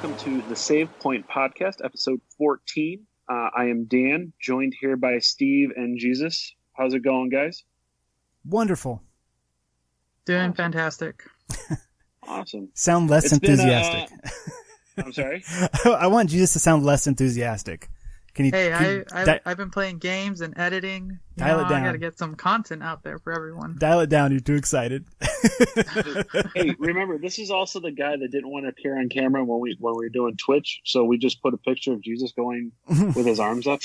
welcome to the Save Point Podcast, episode 14. I am Dan, joined here by Steve and Jesus. How's it going, guys? Wonderful. Doing fantastic. Awesome. Sound less enthusiastic. I'm sorry? I want Jesus to sound less enthusiastic. Can you? Hey, I've been playing games and editing. Dial it down. I gotta get some content out there for everyone. Dial it down. You're too excited. Hey, remember, this is also the guy that didn't want to appear on camera when we were doing Twitch, so we just put a picture of Jesus going with his arms up.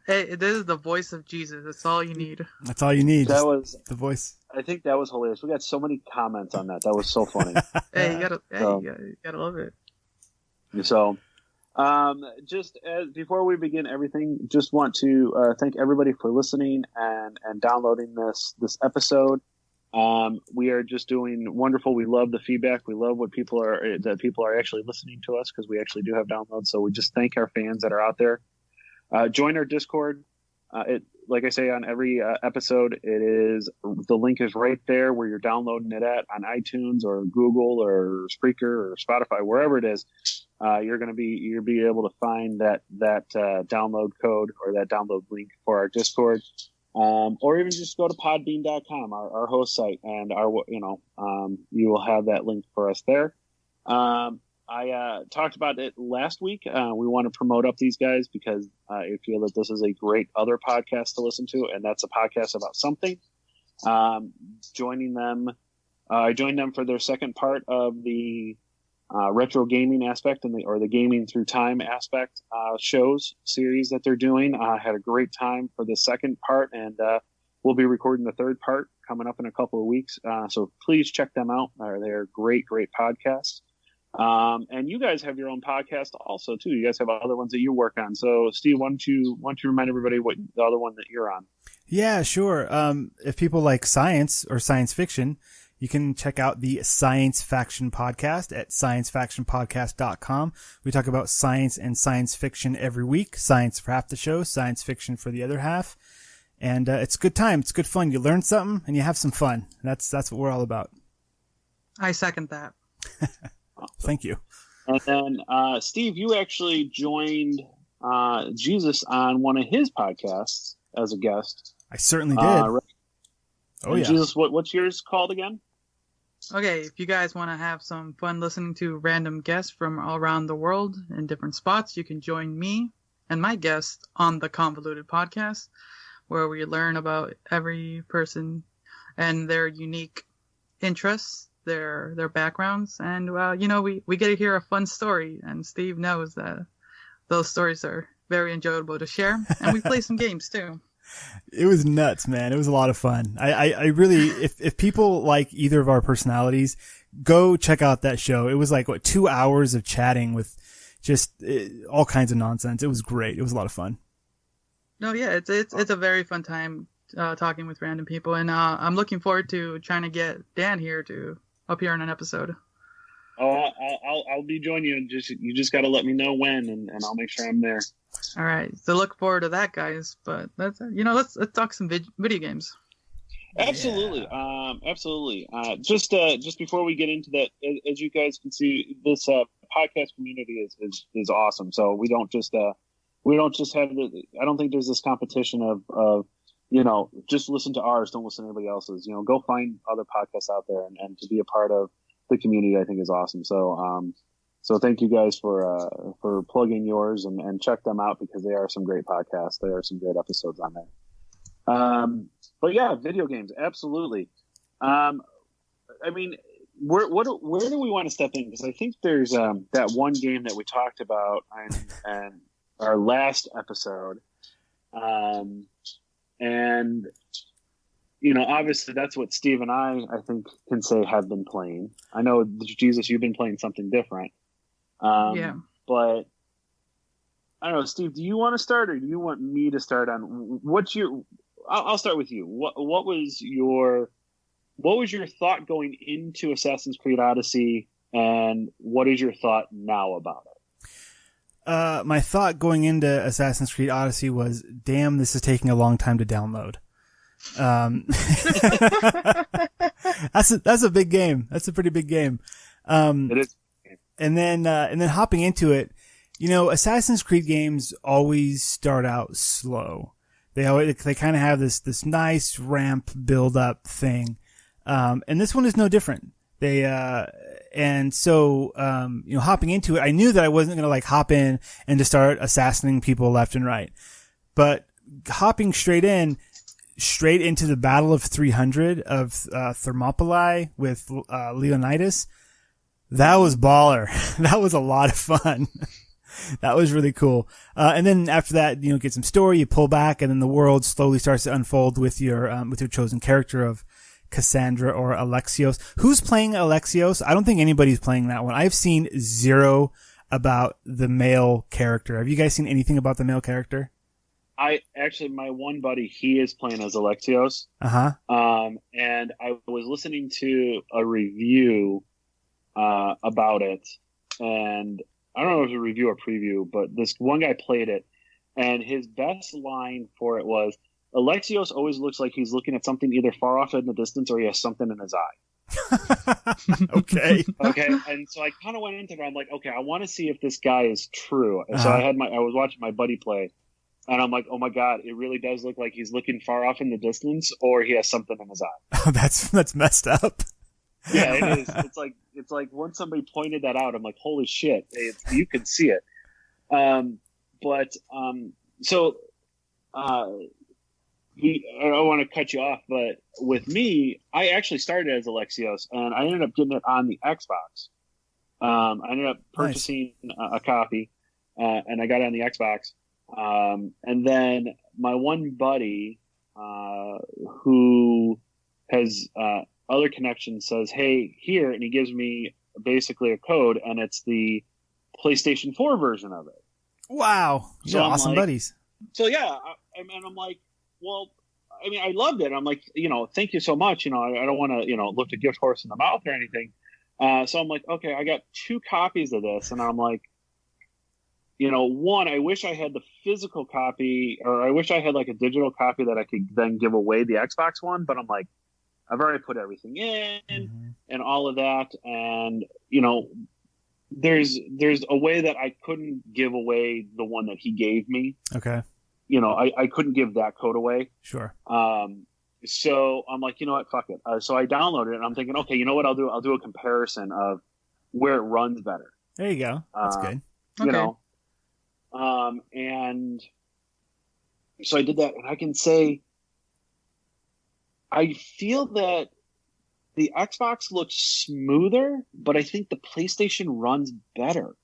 Hey, this is the voice of Jesus. That's all you need. That's all you need. That was the voice. I think that was hilarious. We got so many comments on that. That was so funny. Hey, you gotta love it. So, just before we begin everything, just want to thank everybody for listening and downloading this episode. We are just doing wonderful. We love the feedback. We love that people are actually listening to us, because we actually do have downloads. So we just thank our fans that are out there. Join our Discord. Like I say on every episode, the link is right there where you're downloading it at on iTunes or Google or Spreaker or Spotify, wherever it is. You'll be able to find that download code or that download link for our Discord, or even just go to podbean.com, our host site, and you will have that link for us there. I talked about it last week. We want to promote up these guys because I feel that this is a great other podcast to listen to, and that's a podcast about something. I joined them for their second part of the retro gaming aspect or the gaming through time aspect shows series that they're doing. I had a great time for the second part, and we'll be recording the third part coming up in a couple of weeks. So please check them out. They're great podcasts. And you guys have your own podcast also too. You guys have other ones that you work on. So Steve, why don't you remind everybody what the other one that you're on? Yeah, sure. If people like science or science fiction, you can check out the Science Faction podcast at sciencefactionpodcast.com. We talk about science and science fiction every week. Science for half the show, science fiction for the other half. And it's a good time. It's good fun. You learn something and you have some fun. That's what we're all about. I second that. Thank you. And then, Steve, you actually joined Jesus on one of his podcasts as a guest. I certainly did. Right? Oh, yeah. Jesus, what's yours called again? Okay, if you guys want to have some fun listening to random guests from all around the world in different spots, you can join me and my guest on the Convoluted Podcast, where we learn about every person and their unique interests, their backgrounds, and we get to hear a fun story, and Steve knows that those stories are very enjoyable to share, and we play some games too. It was nuts, man. It was a lot of fun. I really, if people like either of our personalities, go check out that show. It was like 2 hours of chatting with just all kinds of nonsense. It was great. It was a lot of fun. No, yeah, it's a very fun time talking with random people, and I'm looking forward to trying to get Dan here to appear in an episode. Oh, I'll be joining you. You just got to let me know when, and I'll make sure I'm there. All right, so look forward to that, guys. But let's talk some video games. Absolutely, yeah. Absolutely. Just before we get into that, as you guys can see, this podcast community is awesome. So we don't just have I don't think there's this competition of just listen to ours, don't listen to anybody else's. Go find other podcasts out there, and to be a part of the community, I think is awesome. So thank you guys for plugging yours, and check them out, because they are some great podcasts. There are some great episodes on there. But yeah, video games, absolutely. I mean, where do we want to step in? Because I think there's that one game that we talked about and our last episode, and obviously that's what Steve and I think can say have been playing. I know, Jesus, you've been playing something different. Yeah. But I don't know, Steve, do you want to start, or do you want me to start on I'll start with you. What was your thought going into Assassin's Creed Odyssey, and what is your thought now about it? My thought going into Assassin's Creed Odyssey was, damn, this is taking a long time to download. That's a big game. That's a pretty big game. It is. and then hopping into it, Assassin's Creed games always start out slow. They kind of have this nice ramp build up thing. And this one is no different. And so, hopping into it, I knew that I wasn't going to hop in and just start assassinating people left and right. But hopping straight into the Battle of 300 of Thermopylae with Leonidas, that was baller. That was a lot of fun. That was really cool. And then after that, get some story, you pull back, and then the world slowly starts to unfold with your chosen character of Cassandra or Alexios. Who's playing Alexios? I don't think anybody's playing that one. I've seen zero about the male character. Have you guys seen anything about the male character? My one buddy, he is playing as Alexios. And I was listening to a review about it, and I don't know if it was a review or preview, but this one guy played it, and his best line for it was, Alexios always looks like he's looking at something either far off in the distance or he has something in his eye. Okay. And so I kind of went into it. I'm like, okay, I want to see if this guy is true. And so I was watching my buddy play, and I'm like, oh my God, it really does look like he's looking far off in the distance or he has something in his eye. Oh, that's messed up. Yeah, it is. It's like once somebody pointed that out, I'm like, holy shit, you can see it. I don't want to cut you off, but with me, I actually started as Alexios, and I ended up getting it on the Xbox. I ended up purchasing a copy, and I got it on the Xbox. And then my one buddy, who has other connections, says, hey, here, and he gives me basically a code, and it's the PlayStation 4 version of it. Wow. So you're awesome buddies. So yeah, and I'm like, well, I mean, I loved it. I'm like, thank you so much. I don't want to, look a gift horse in the mouth or anything. So I'm like, okay, I got 2 copies of this, and I'm like, one, I wish I had the physical copy, or I wish I had a digital copy that I could then give away the Xbox one. But I'm like, I've already put everything in and all of that, and there's a way that I couldn't give away the one that he gave me. Okay. I couldn't give that code away. Sure. So I'm like, you know what, fuck it. So I downloaded it, and I'm thinking, okay, you know what I'll do? I'll do a comparison of where it runs better. There you go. That's good. And so I did that, and I can say, I feel that the Xbox looks smoother, but I think the PlayStation runs better.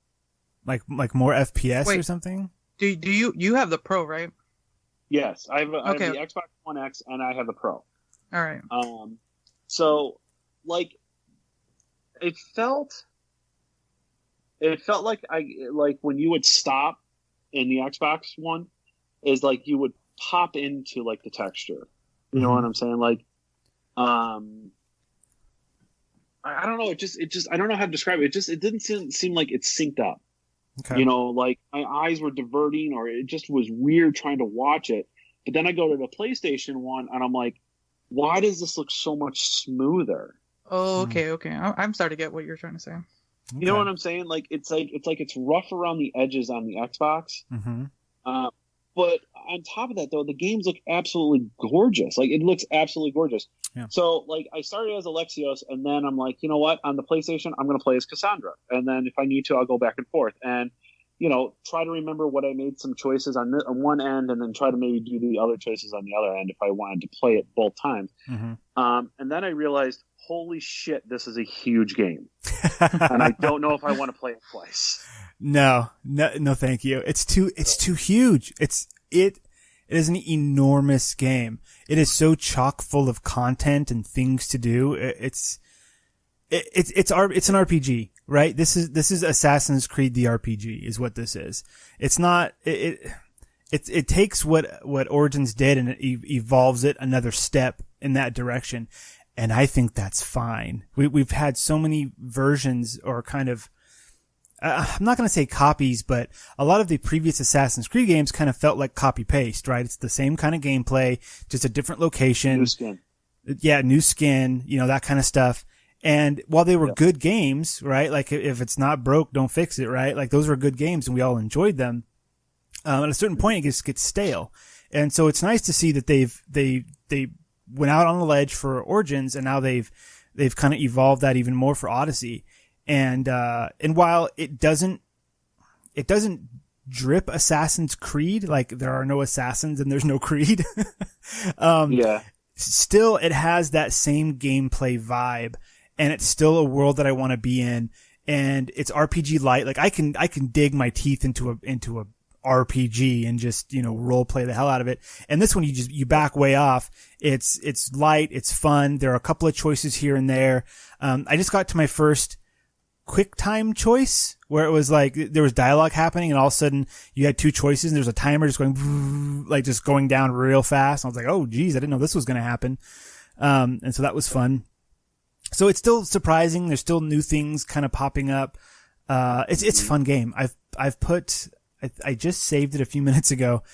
Like more FPS or something? Do you have the Pro, right? Yes, I have the Xbox One X, and I have the Pro. All right. So it felt like when you would stop in the Xbox One, is like you would pop into the texture. You know what I'm saying? I don't know. It just I don't know how to describe it. It didn't seem like it synced up. Okay. My eyes were diverting, or it just was weird trying to watch it. But then I go to the PlayStation one, and I'm like, why does this look so much smoother? Oh, okay. I'm starting to get what you're trying to say. You know what I'm saying? It's rough around the edges on the Xbox. But on top of that, though, the games look absolutely gorgeous. It looks absolutely gorgeous. Yeah. So, I started as Alexios, and then I'm like, you know what? On the PlayStation, I'm going to play as Cassandra. And then if I need to, I'll go back and forth. And, try to remember what I made some choices on one end, and then try to maybe do the other choices on the other end if I wanted to play it both times. And then I realized, holy shit, this is a huge game. And I don't know if I want to play it twice. No, thank you. It's too huge. It is an enormous game. It is so chock full of content and things to do. It's an RPG, right? This is Assassin's Creed the RPG is what this is. It's not, it takes what Origins did and it evolves it another step in that direction. And I think that's fine. We've had so many versions or kind of, I'm not going to say copies, but a lot of the previous Assassin's Creed games kind of felt like copy paste, right? It's the same kind of gameplay, just a different location. New skin. Yeah, new skin, that kind of stuff. And while they were good games, right? Like if it's not broke, don't fix it, right? Like those were good games and we all enjoyed them. At a certain point, it just gets stale. And so it's nice to see that they went out on the ledge for Origins, and now they've kind of evolved that even more for Odyssey. And while it doesn't drip Assassin's Creed, like there are no assassins and there's no Creed. Still it has that same gameplay vibe, and it's still a world that I want to be in, and it's RPG light. Like I can dig my teeth into a RPG and just, role play the hell out of it. And this one, you back way off. It's light. It's fun. There are a couple of choices here and there. I just got to my first quick time choice where it was like there was dialogue happening and all of a sudden you had two choices and there's a timer just going like just going down real fast. I was like, oh geez, I didn't know this was going to happen. And so that was fun. So it's still surprising. There's still new things kind of popping up. It's a fun game. I just saved it a few minutes ago.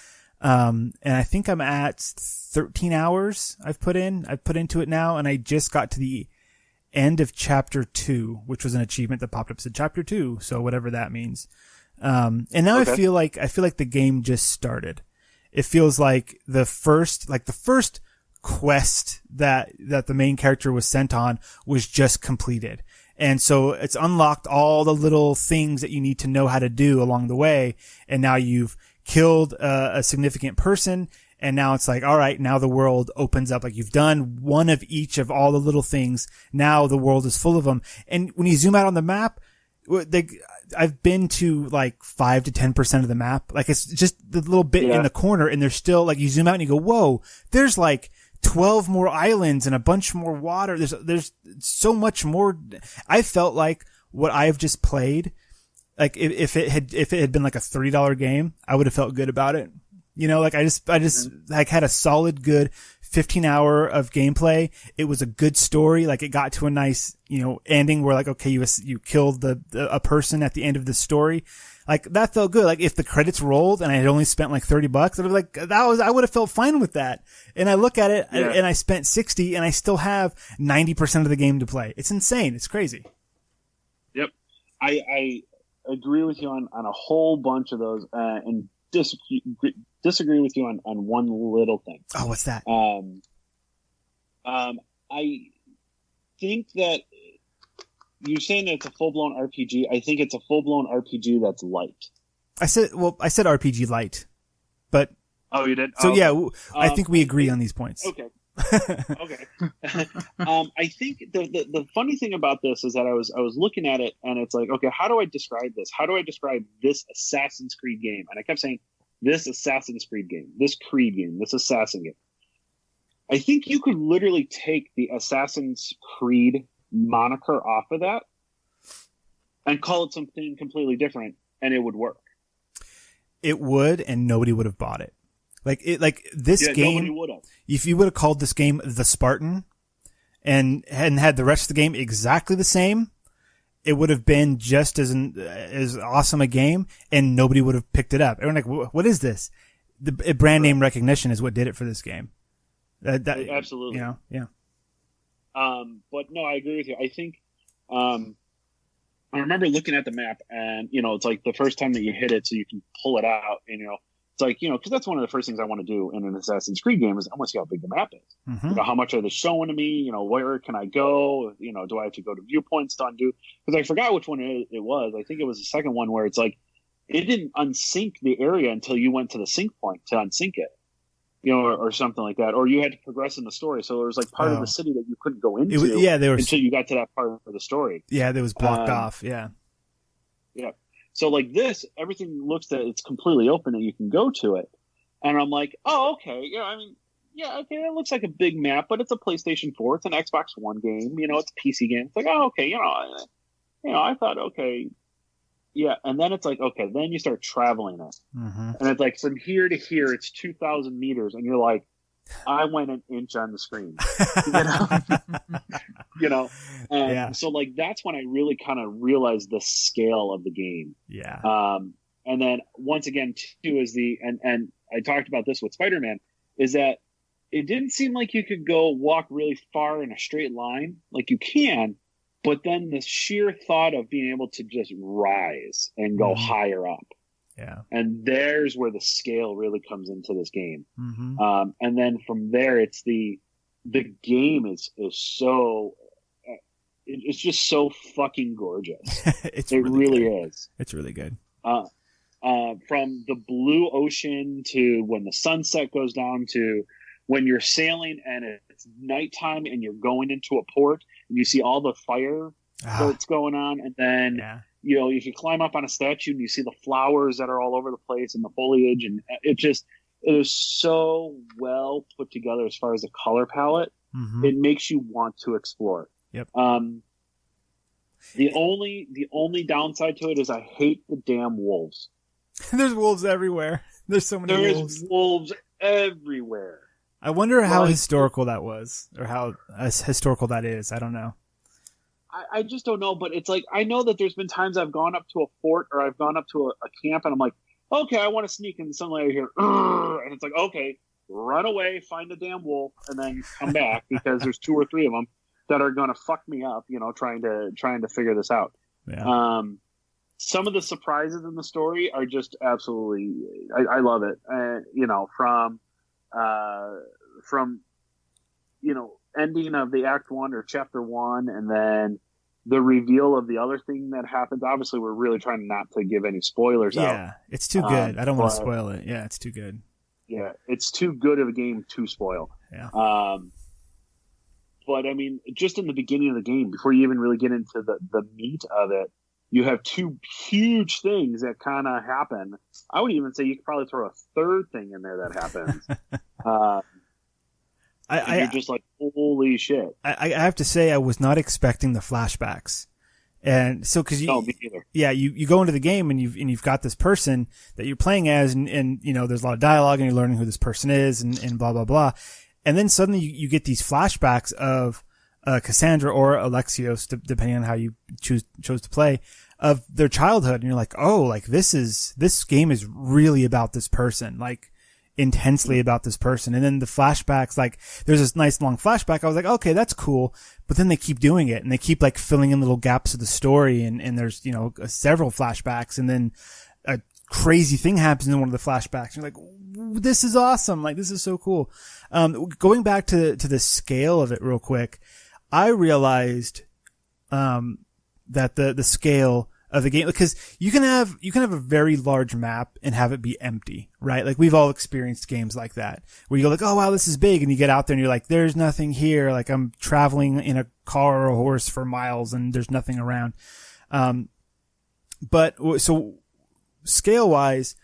And I think I'm at 13 hours I've put into it now. And I just got to the end of chapter 2, which was an achievement that popped up, said chapter 2. So whatever that means. And now I feel like the game just started. It feels like the first quest that the main character was sent on was just completed. And so it's unlocked all the little things that you need to know how to do along the way. And now you've killed a significant person. And now it's like, all right, now the world opens up. Like you've done one of each of all the little things. Now the world is full of them. And when you zoom out on the map, I've been to like 5 to 10% of the map. Like it's just the little bit in the corner, and there's still like you zoom out and you go, whoa, there's like 12 more islands and a bunch more water. There's so much more. I felt like what I've just played, like if it had been like a $30 game, I would have felt good about it. Like I just like had a solid good 15 hour of gameplay. It was a good story. Like it got to a nice, ending where like, okay, you killed a person at the end of the story. Like that felt good. Like if the credits rolled and I had only spent like $30, I'd be like, I would have felt fine with that. And I look at it and I spent 60 and I still have 90% of the game to play. It's insane. It's crazy. Yep. I agree with you on a whole bunch of those, and disagree with you on one little thing. Oh, what's that? I think that you're saying that it's a full-blown RPG. I think it's a full-blown RPG that's light. I said RPG light, but... Oh, you did? So, I think we agree on these points. Okay. Okay. I think the funny thing about this is that I was looking at it, and it's like, okay, how do I describe this? How do I describe this Assassin's Creed game? And I kept saying, this Assassin's Creed game, this Creed game, this Assassin game. I think you could literally take the Assassin's Creed moniker off of that and call it something completely different, and it would work. It would, and nobody would have bought it. This game, nobody would have. If you would have called this game The Spartan and had the rest of the game exactly the same, it would have been just as awesome a game, and nobody would have picked it up. Everyone like, what is this? The brand name recognition is what did it for this game. Absolutely. Yeah. But no, I agree with you. I think, I remember looking at the map, and it's like the first time that you hit it, so you can pull it out, and it's like, because that's one of the first things I want to do in an Assassin's Creed game is I want to see how big the map is. Mm-hmm. How much are they showing to me? Where can I go? Do I have to go to viewpoints to undo? Because I forgot which one it was. I think it was the second one where it's like it didn't unsync the area until you went to the sync point to unsync it, or something like that. Or you had to progress in the story, so there was like part of the city that you couldn't go into until you got to that part of the story. Yeah, that was blocked off. Yeah. Yeah. So like this, everything looks that it's completely open and you can go to it. And I'm like, oh, okay. Okay, it looks like a big map, but it's a PlayStation 4. It's an Xbox One game. It's a PC game. It's like, oh, okay. I thought, okay. Yeah. And then it's like, okay, then you start traveling it. Mm-hmm. And it's like from here to here, it's 2,000 meters. And you're like, I went an inch on the screen, And so like, that's when I really kind of realized the scale of the game. Yeah. And then once again, too, is and I talked about this with Spider-Man, is that it didn't seem like you could walk really far in a straight line. Like you can, But then the sheer thought of being able to just rise and go higher up. Yeah. And there's where the scale really comes into this game. Mm-hmm. And then from there, it's the game is so, it's just so fucking gorgeous. It really is. It's really good. From the blue ocean to when the sunset goes down to when you're sailing and it's nighttime and you're going into a port and you see all the fire that's going on. And then, you know, if you climb up on a statue and you see the flowers that are all over the place and the foliage, and it is so well put together as far as the color palette. Mm-hmm. It makes you want to explore. Yep. The only downside to it is I hate the damn wolves. There's wolves everywhere. There's so many wolves. There's wolves everywhere. I wonder how historical that was, or how historical that is. I don't know. I just don't know, but it's like, I know that there's been times I've gone up to a fort or I've gone up to a camp and I'm like, okay, I want to sneak in the sunlight here. And it's like, okay, run away, find a damn wolf, and then come back because there's 2 or 3 of them that are going to fuck me up, you know, trying to figure this out. Yeah. Some of the surprises in the story are just absolutely, I love it. You know, from, you know, ending of the Act 1 or Chapter 1, and then the reveal of the other thing that happens. Obviously, we're really trying not to give any spoilers out. Yeah, it's too good. I don't want to spoil it. Yeah, it's too good. Yeah, it's too good of a game to spoil. Yeah. But I mean, just in the beginning of the game, before you even really get into the meat of it, you have 2 huge things that kind of happen. I would even say you could probably throw a third thing in there that happens. You're just like, holy shit. I have to say, I was not expecting the flashbacks. And so, cause you, no, me either. Yeah, you go into the game and you've got this person that you're playing as, and you know, there's a lot of dialogue and you're learning who this person is and blah, blah, blah. And then suddenly you get these flashbacks of, Cassandra or Alexios, depending on how you chose to play, of their childhood. And you're like, oh, like this game is really about this person. Like, intensely about this person. And then the flashbacks, like there's this nice long flashback. I was like, okay, that's cool. But then they keep doing it and they keep like filling in little gaps of the story. And there's, you know, several flashbacks, and then a crazy thing happens in one of the flashbacks. You're like, this is awesome. Like, this is so cool. Going back to the scale of it real quick, I realized, that the scale of the game, because you can have a very large map and have it be empty, right? Like, we've all experienced games like that where you go like, oh wow, this is big, and you get out there and you're like, there's nothing here. Like, I'm traveling in a car or a horse for miles and there's nothing around. But so scale wise,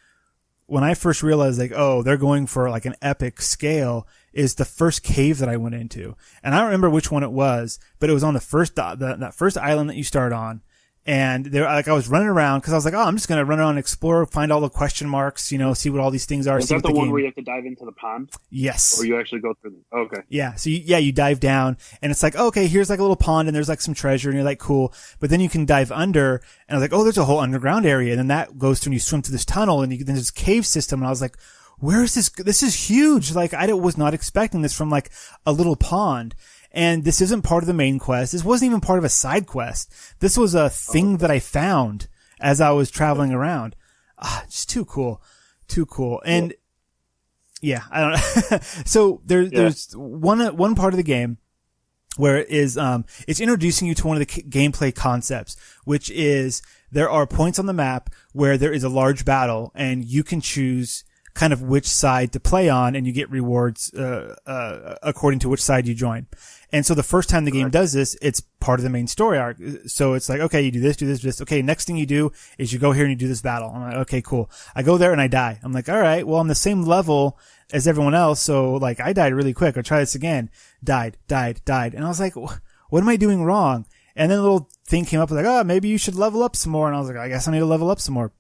when I first realized like, oh, they're going for like an epic scale, is the first cave that I went into. And I don't remember which one it was, but it was on the first, that first island that you start on. And there, like, I was running around because I was like, oh, I'm just going to run around and explore, find all the question marks, you know, see what all these things are. Is that the one where you have to dive into the pond? Yes. Or you actually go through them? Okay. Yeah. So you dive down and it's like, okay, here's like a little pond and there's like some treasure and you're like, cool. But then you can dive under, and I was like, oh, there's a whole underground area. And then that goes through and you swim through this tunnel, and then there's this cave system. And I was like, where is this? This is huge. Like, I was not expecting this from like a little pond. And this isn't part of the main quest. This wasn't even part of a side quest. This was a thing that I found as I was traveling around. Just too cool. Too cool. And yeah, I don't know. So there's one part of the game where it is, it's introducing you to one of the gameplay concepts, which is there are points on the map where there is a large battle and you can choose kind of which side to play on, and you get rewards, according to which side you join. And so the first time the game does this, it's part of the main story arc. So it's like, okay, you do this, do this, do this. Okay, next thing you do is you go here and you do this battle. I'm like, okay, cool. I go there and I die. I'm like, all right, well, I'm the same level as everyone else. So like, I died really quick. I'll try this again. Died. And I was like, what am I doing wrong? And then a little thing came up like, oh, maybe you should level up some more. And I was like, I guess I need to level up some more.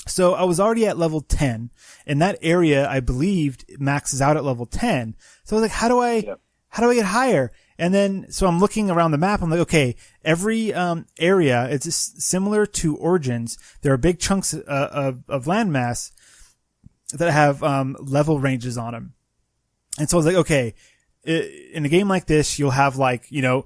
So I was already at level 10, and that area, I believed, maxes out at level 10. So I was like, how do I get higher? And then, so I'm looking around the map. I'm like, okay, every, area, it's just similar to Origins. There are big chunks, of landmass that have, level ranges on them. And so I was like, okay, in a game like this, you'll have like, 0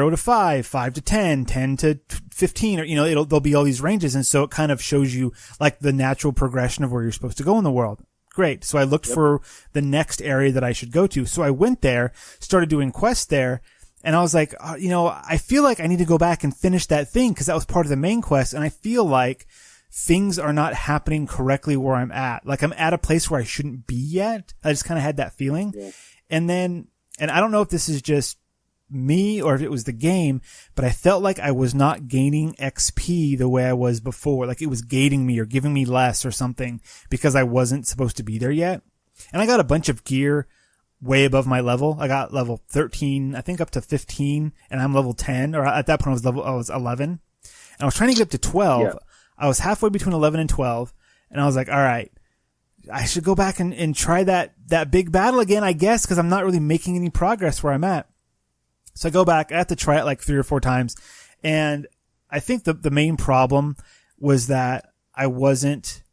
to 5, 5 to 10, 10 to 15, or, there'll be all these ranges. And so it kind of shows you like the natural progression of where you're supposed to go in the world. Great. So I looked for the next area that I should go to. So I went there, started doing quests there. And I was like, I feel like I need to go back and finish that thing because that was part of the main quest. And I feel like things are not happening correctly where I'm at. Like I'm at a place where I shouldn't be yet. I just kind of had that feeling. Yeah. And I don't know if this is just me or if it was the game, but I felt like I was not gaining XP the way I was before. Like it was gating me or giving me less or something because I wasn't supposed to be there yet. And I got a bunch of gear way above my level. I got level 13, I think up to 15, and I'm level 10, or at that point I was 11. And I was trying to get up to 12. Yeah. I was halfway between 11 and 12, and I was like, all right, I should go back and try that big battle again, I guess, because I'm not really making any progress where I'm at. So I go back, I have to try it like 3 or 4 times, and I think the main problem was that I wasn't,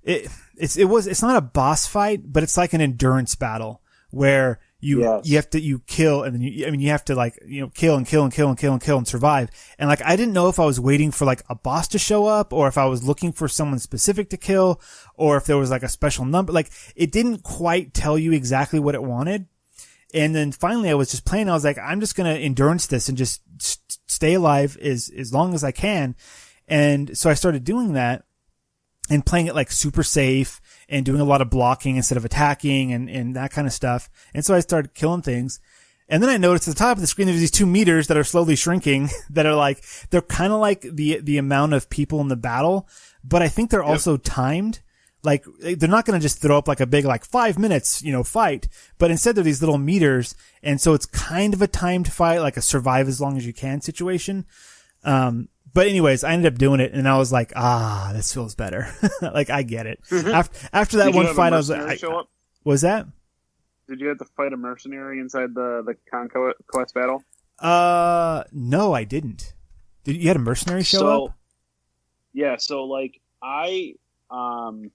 it's not a boss fight, but it's like an endurance battle where you have to kill and then you have to like, kill and survive. And like, I didn't know if I was waiting for like a boss to show up or if I was looking for someone specific to kill or if there was like a special number. Like it didn't quite tell you exactly what it wanted. And then finally I was just playing. I was like, I'm just going to endurance this and just stay alive as long as I can. And so I started doing that. And playing it like super safe and doing a lot of blocking instead of attacking and that kind of stuff. And so I started killing things. And then I noticed at the top of the screen, there's these 2 meters that are slowly shrinking that are like, they're kind of like the amount of people in the battle, but I think they're also timed. Like they're not going to just throw up like a big, like 5 minutes, fight, but instead they're these little meters. And so it's kind of a timed fight, like a survive as long as you can situation. But anyways, I ended up doing it and I was like, this feels better. Like I get it. After that one fight, I was like, was that? Did you have to fight a mercenary inside the conquest battle? No, I didn't. You had a mercenary show up? Yeah. So like I don't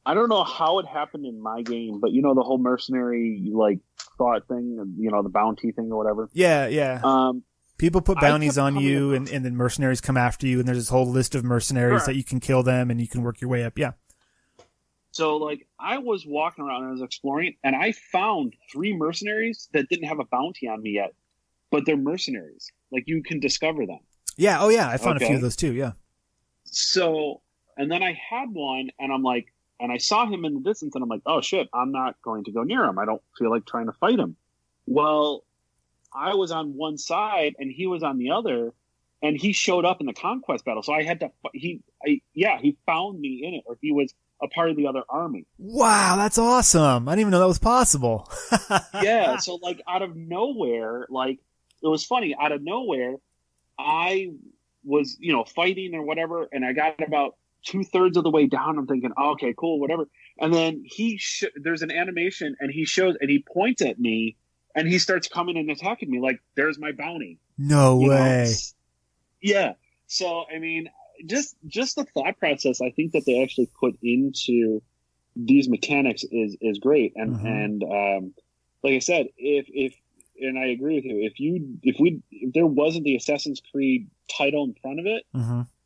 know how it happened in my game, but the whole mercenary like thought thing and the bounty thing or whatever. Yeah. People put bounties on you and then mercenaries come after you and there's this whole list of mercenaries that you can kill them and you can work your way up. Yeah. So like I was walking around and I was exploring and I found 3 mercenaries that didn't have a bounty on me yet, but they're mercenaries. Like you can discover them. Yeah. Oh yeah. I found a few of those too. Yeah. So, and then I had one and I'm like, and I saw him in the distance and I'm like, oh shit, I'm not going to go near him. I don't feel like trying to fight him. Well, I was on one side and he was on the other, and he showed up in the conquest battle. So I had to. He found me in it, or he was a part of the other army. Wow, that's awesome! I didn't even know that was possible. Yeah, so like out of nowhere, like it was funny. Out of nowhere, I was fighting or whatever, and I got about 2/3 of the way down. I'm thinking, oh, okay, cool, whatever. And then there's an animation, and he shows and he points at me. And he starts coming and attacking me like, there's my bounty. No way. Yeah. So, I mean, just the thought process I think that they actually put into these mechanics is great. And, like I said, if I agree with you, if there wasn't the Assassin's Creed title in front of it,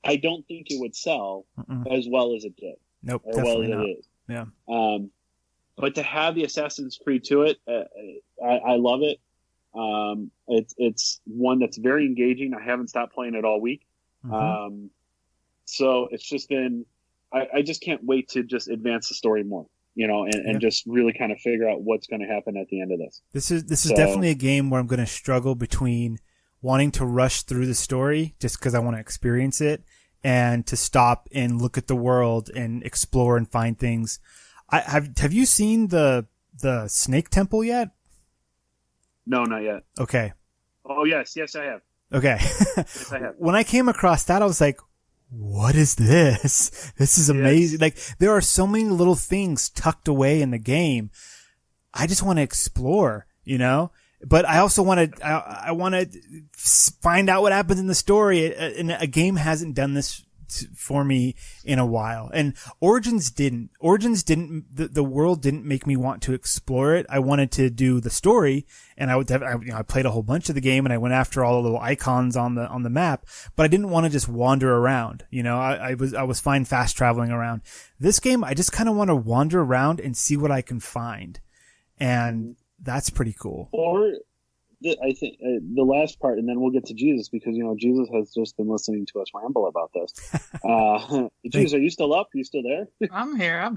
I don't think it would sell as well as it did. Nope. As well as it is. Yeah. But to have the Assassin's Creed to it, I love it. It's one that's very engaging. I haven't stopped playing it all week. So it's just been, I just can't wait to just advance the story more, and just really kind of figure out what's going to happen at the end of this. This is definitely a game where I'm going to struggle between wanting to rush through the story just because I want to experience it and to stop and look at the world and explore and find things. Have you seen the Snake Temple yet? No, not yet. Okay. Oh yes, I have. Okay. Yes, I have. When I came across that, I was like, what is this? This is amazing. Yes. Like there are so many little things tucked away in the game. I just want to explore, but I also want to, I want to find out what happens in the story. And a game hasn't done this for me in a while. And Origins didn't. The world didn't make me want to explore it. I wanted to do the story, and I played a whole bunch of the game, and I went after all the little icons on the map, but I didn't want to just wander around. I was fine fast traveling around. This game, I just kind of want to wander around and see what I can find. And that's pretty cool. Or I think the last part, and then we'll get to Jesus, because Jesus has just been listening to us ramble about this. Jesus, are you still up? Are you still there? I'm here. I've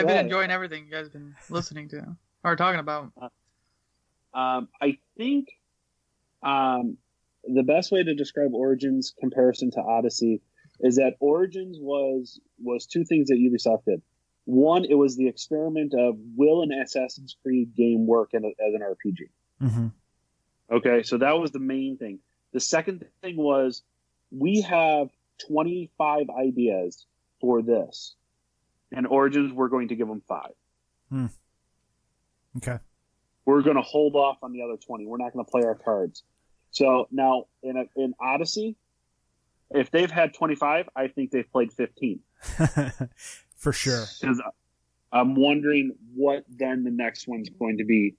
been enjoying everything you guys have been listening to or talking about. I think the best way to describe Origins comparison to Odyssey is that Origins was two things that Ubisoft did. One, it was the experiment of, will an Assassin's Creed game work as an RPG? Mm-hmm. Okay, so that was the main thing. The second thing was, we have 25 ideas for this, and Origins, we're going to give them 5. Okay. We're going to hold off on the other 20. We're not going to play our cards. So now, in Odyssey, if they've had 25, I think they've played 15. For sure. Because I'm wondering what then the next one's going to be.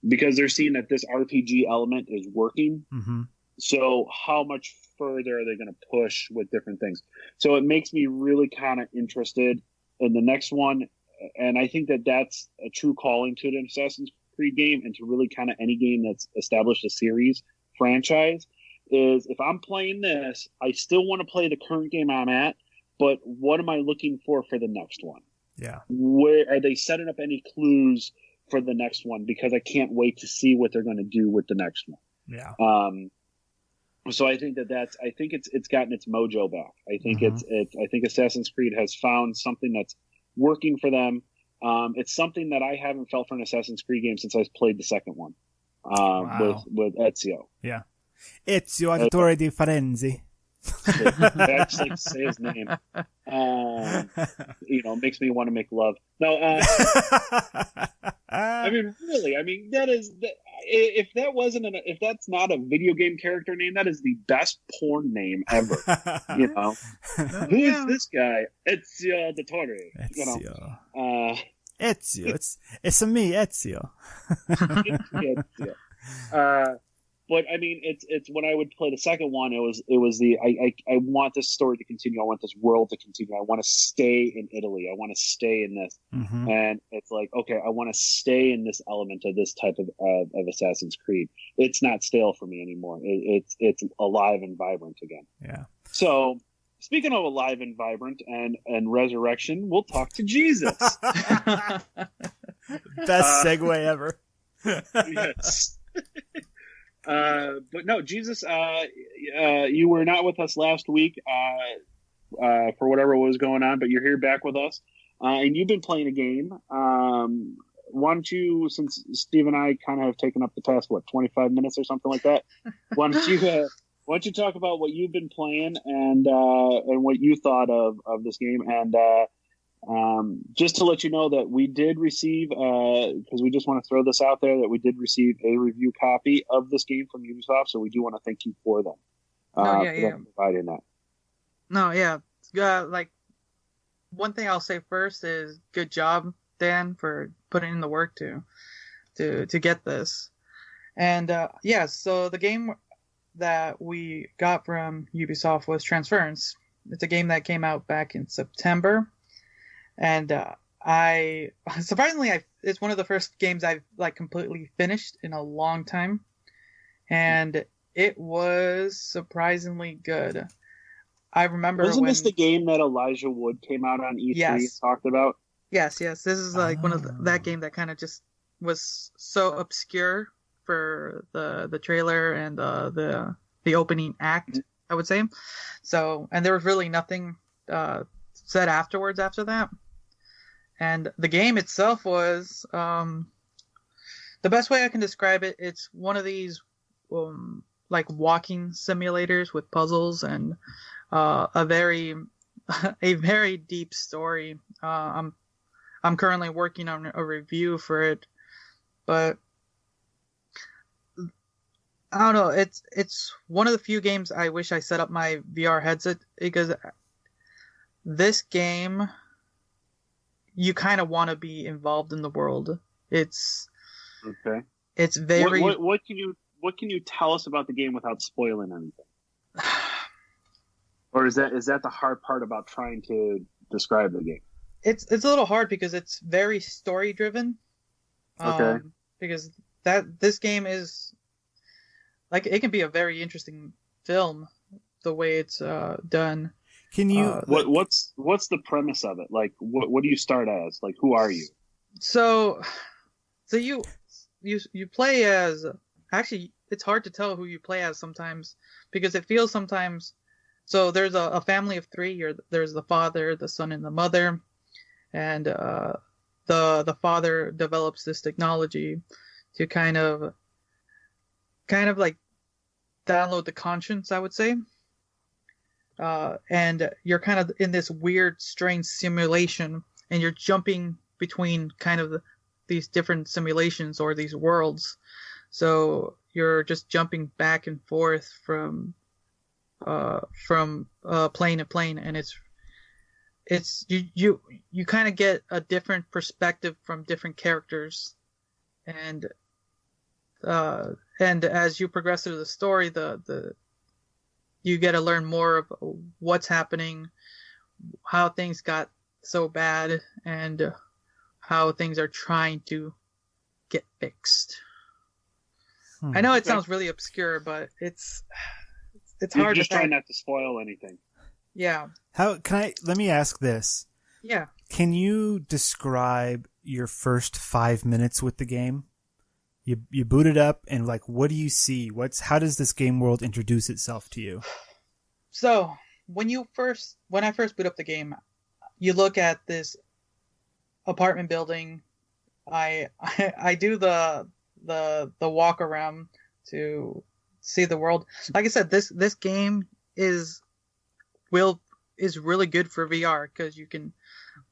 Because they're seeing that this RPG element is working. Mm-hmm. So how much further are they going to push with different things? So it makes me really kind of interested in the next one. And I think that that's a true calling to an Assassin's Creed game, and to really kind of any game that's established a series franchise, is if I'm playing this, I still want to play the current game I'm at, but what am I looking for the next one? Yeah. Where are they setting up any clues for the next one? Because I can't wait to see what they're going to do with the next one. Yeah. So I think I think it's gotten its mojo back. I think I think Assassin's Creed has found something that's working for them. It's something that I haven't felt for an Assassin's Creed game since I played the second one, with Ezio. Yeah. Ezio Auditore di Firenze. Actually say his name. Makes me want to make love. No, I mean, really, if that's not a video game character name, that is the best porn name ever. Who is this guy? Ezio Auditore. Ezio. Ezio. It's me, Ezio. Ezio. But I mean, it's when I would play the second one, it was I want this story to continue. I want this world to continue. I want to stay in Italy. I want to stay in this. Mm-hmm. And it's like, okay, I want to stay in this element of this type of Assassin's Creed. It's not stale for me anymore. It's alive and vibrant again. Yeah. So speaking of alive and vibrant and resurrection, we'll talk to Jesus. Best segue ever. Yes. But no, Jesus, you were not with us last week for whatever was going on, but you're here back with us, and you've been playing a game. Why don't you, since Steve and I kind of have taken up the past 25 minutes or something like that, why don't you talk about what you've been playing and what you thought of this game, and just to let you know that we did receive, because we just want to throw this out there, that we did receive a review copy of this game from Ubisoft, so we do want to thank you for them. Providing that. No, yeah. Like, one thing I'll say first is good job, Dan, for putting in the work to get this. And so the game that we got from Ubisoft was Transference. It's a game that came out back in September. And it's one of the first games I've completely finished in a long time, and it was surprisingly good. I remember wasn't this the game that Elijah Wood came out on E3 and talked about? Yes. This is one of that game that kind of just was so obscure for the trailer and the opening act, I would say. So, and there was really nothing said after that. And the game itself was, the best way I can describe it, it's one of these walking simulators with puzzles and a very deep story. I'm currently working on a review for it, but I don't know. It's one of the few games I wish I set up my VR headset, because this game, you kind of want to be involved in the world. It's okay. It's very. What can you tell us about the game without spoiling anything? Or is that the hard part about trying to describe the game? It's a little hard because it's very story driven. Okay. Because this game is like, it can be a very interesting film the way it's done. Can you what's the premise of it? Like what do you start as? Like who are you? So you play as, actually it's hard to tell who you play as sometimes, because it feels sometimes, so there's a family of three. There's the father, the son, and the mother, and the father develops this technology to kind of like download the conscience, I would say. And you're kind of in this weird, strange simulation, and you're jumping between kind of these different simulations or these worlds. So you're just jumping back and forth from plane to plane, and it's you kind of get a different perspective from different characters, and as you progress through the story, you get to learn more of what's happening, how things got so bad, and how things are trying to get fixed. I know it sounds really obscure, but it's hard. Just trying not to spoil anything. Yeah. Let me ask this. Yeah. Can you describe your first 5 minutes with the game? You boot it up, and like, what do you see? How does this game world introduce itself to you? So when I first boot up the game, you look at this apartment building. I do the walk around to see the world. Like I said, this game is really good for VR because you can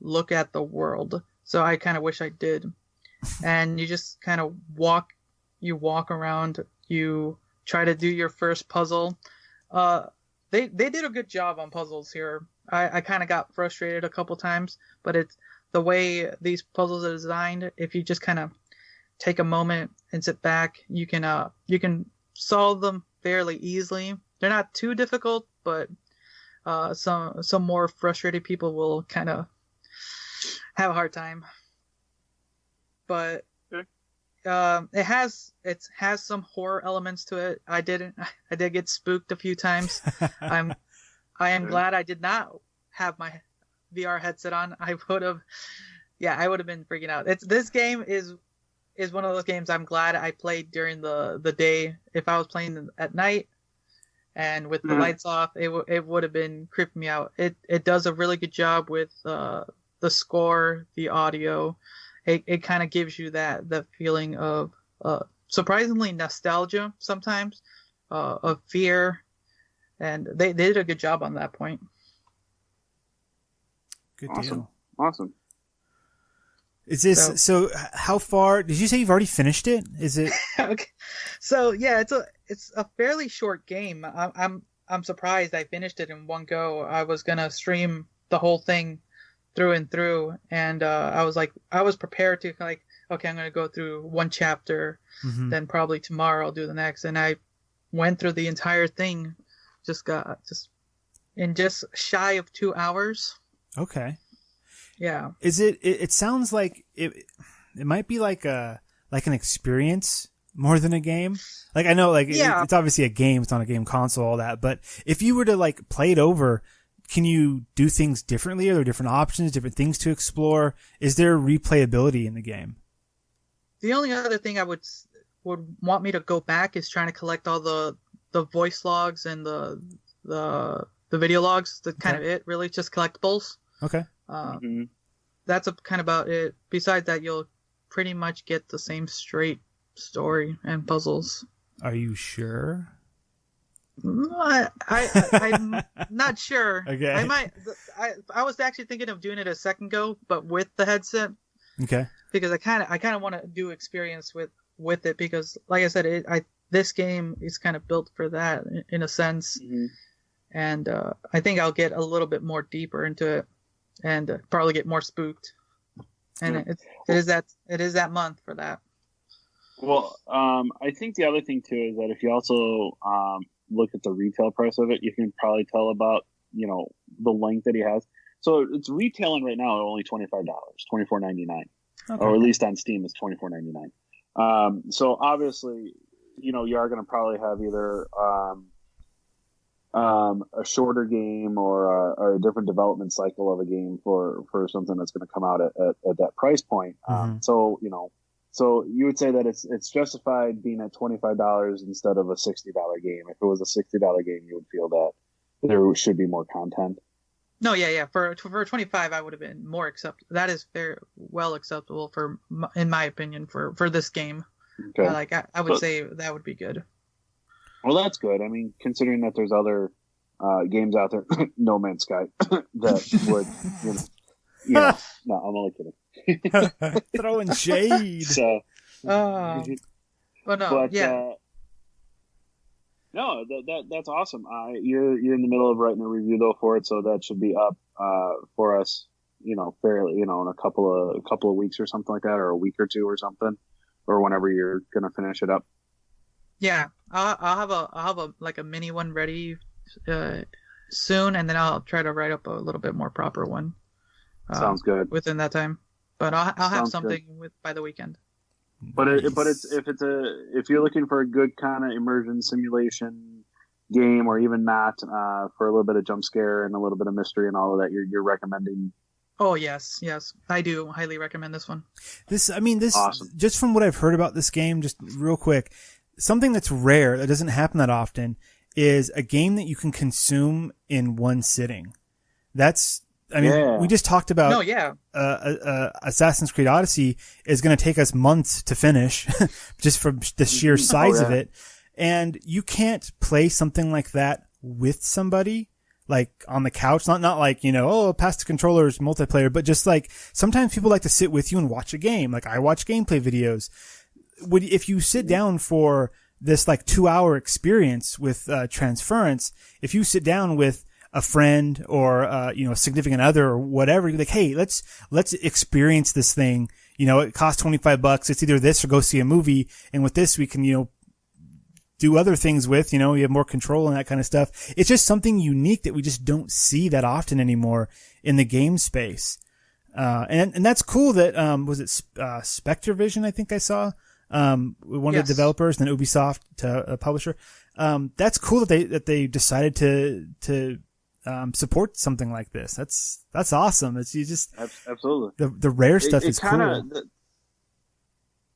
look at the world. So I kind of wish I did. And you just kind of walk around. You try to do your first puzzle. They did a good job on puzzles here. I kind of got frustrated a couple times, but it's the way these puzzles are designed. If you just kind of take a moment and sit back, you can solve them fairly easily. They're not too difficult, but some more frustrated people will kind of have a hard time. But it has some horror elements to it. I did get spooked a few times. I am glad I did not have my VR headset on. I would have been freaking out. This game is one of those games I'm glad I played during the day. If I was playing at night and with the lights off, it would have been creeping me out. It does a really good job with the score, the audio. It kind of gives you that feeling of surprisingly nostalgia sometimes, of fear, and they did a good job on that point. Good awesome. deal. Awesome. Is this so? How far did you say you've already finished it? Is it? Okay. So yeah, it's a fairly short game. I'm surprised I finished it in one go. I was gonna stream the whole thing through and through, and I was prepared to, like, okay, I'm gonna go through one chapter, then probably tomorrow I'll do the next, and I went through the entire thing, just shy of 2 hours. Okay. Yeah. Is it? It sounds like it might be like an experience more than a game. Like, I know, like, it's obviously a game. It's on a game console, all that. But if you were to like play it over, can you do things differently? Are there different options, different things to explore? Is there replayability in the game? The only other thing I would want me to go back is trying to collect all the voice logs and the video logs. That's kind of it, really, just collectibles. Okay. That's kind of about it. Besides that, you'll pretty much get the same straight story and puzzles. Are you sure? I'm not sure. Okay. I was actually thinking of doing it a second go, but with the headset. Okay. Because I kind of want to do experience with it, because, like I said, this game is kind of built for that in a sense. and I think I'll get a little bit more deeper into it, and probably get more spooked. And it is that month for that. Well, I think the other thing too is that if you also look at the retail price of it, you can probably tell about the length that he has. So it's retailing right now at only $25, $24.99, or at least on Steam it's $24.99. So obviously, you are going to probably have either a shorter game or a different development cycle of a game for something that's going to come out at that price point. So so you would say that it's justified being at $25 instead of a $60 game. If it was a $60 game, you would feel that there should be more content. No, yeah. For 25, I would have been more acceptable. That is very well acceptable in my opinion, for this game. Okay. I would say that would be good. Well, that's good. I mean, considering that there's other games out there, No Man's Sky, that would, no, I'm only kidding. Throwing shade. So, well, no, but, yeah. No, that's awesome. You're in the middle of writing a review though for it, so that should be up for us, fairly, in a couple of weeks or something like that, or a week or two or something, or whenever you're gonna finish it up. Yeah, I'll have a mini one ready soon, and then I'll try to write up a little bit more proper one. Sounds good. Within that time, but I'll have something by the weekend. But if you're looking for a good kind of immersion simulation game, or even not, for a little bit of jump scare and a little bit of mystery and all of that, you're recommending. Oh yes, I do highly recommend this one. This awesome. Just from what I've heard about this game, just real quick, something that's rare that doesn't happen that often is a game that you can consume in one sitting. We just talked about. No, yeah. Assassin's Creed Odyssey is going to take us months to finish, just from the sheer size of it. And you can't play something like that with somebody, like on the couch. Not like, pass the controllers multiplayer, but just like sometimes people like to sit with you and watch a game. Like I watch gameplay videos. If you sit down for this like 2-hour experience with Transference, if you sit down with a friend or a significant other or whatever, you're like, hey, let's experience this thing. It costs $25. It's either this or go see a movie. And with this, we can do other things with. You have more control and that kind of stuff. It's just something unique that we just don't see that often anymore in the game space. And that's cool that was it Specter Vision? I think I saw one of the developers, and then Ubisoft, a publisher. That's cool that they decided to support something like this. That's awesome. Absolutely the rare stuff is kinda, cool.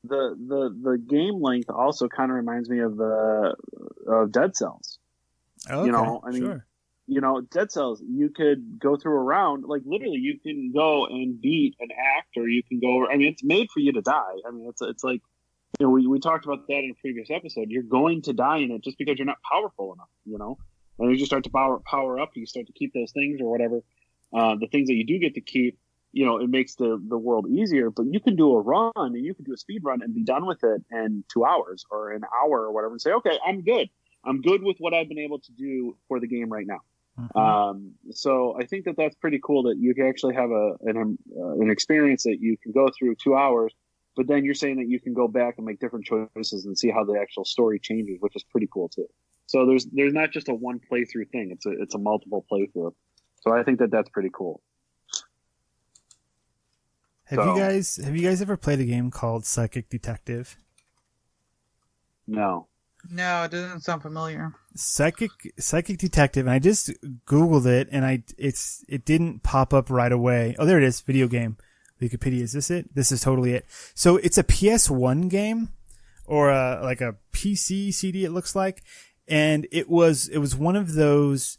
The game length also kind of reminds me of Dead Cells. Oh, okay. Sure. Dead Cells, you could go through a round, like literally you can go and beat an act, or you can go, it's made for you to die. It's like, we talked about that in a previous episode. You're going to die in it just because you're not powerful enough, And as you start to power up, you start to keep those things or whatever. The things that you do get to keep, it makes the world easier. But you can do a run, and you can do a speed run and be done with it in 2 hours or an hour or whatever, and say, okay, I'm good. I'm good with what I've been able to do for the game right now. Mm-hmm. So I think that that's pretty cool that you can actually have an experience that you can go through 2 hours, but then you're saying that you can go back and make different choices and see how the actual story changes, which is pretty cool too. So there's not just a one playthrough thing. It's a multiple playthrough. So I think that that's pretty cool. Have you guys ever played a game called Psychic Detective? No. No, it doesn't sound familiar. Psychic Detective, and I just Googled it, and it didn't pop up right away. Oh, there it is. Video game. Wikipedia. Is this it? This is totally it. So it's a PS1 game, or like a PC CD, it looks like. And it was one of those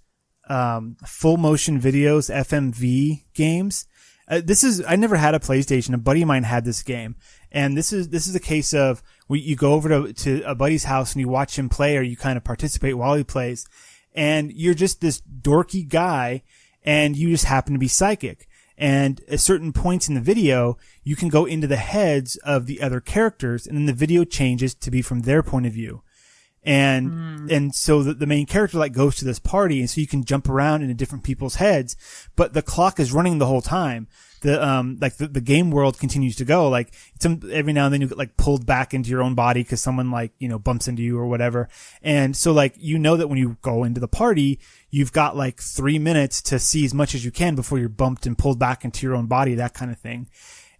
full motion videos, FMV games. I never had a PlayStation. A buddy of mine had this game, and this is a case of you go over to a buddy's house and you watch him play, or you kind of participate while he plays, and you're just this dorky guy, and you just happen to be psychic. And at certain points in the video, you can go into the heads of the other characters, and then the video changes to be from their point of view. And so the main character like goes to this party, and so you can jump around into different people's heads, but the clock is running the whole time. The game world continues to go. Like, every now and then you get like pulled back into your own body because someone like, bumps into you or whatever. And so like, that when you go into the party, you've got like 3 minutes to see as much as you can before you're bumped and pulled back into your own body, that kind of thing.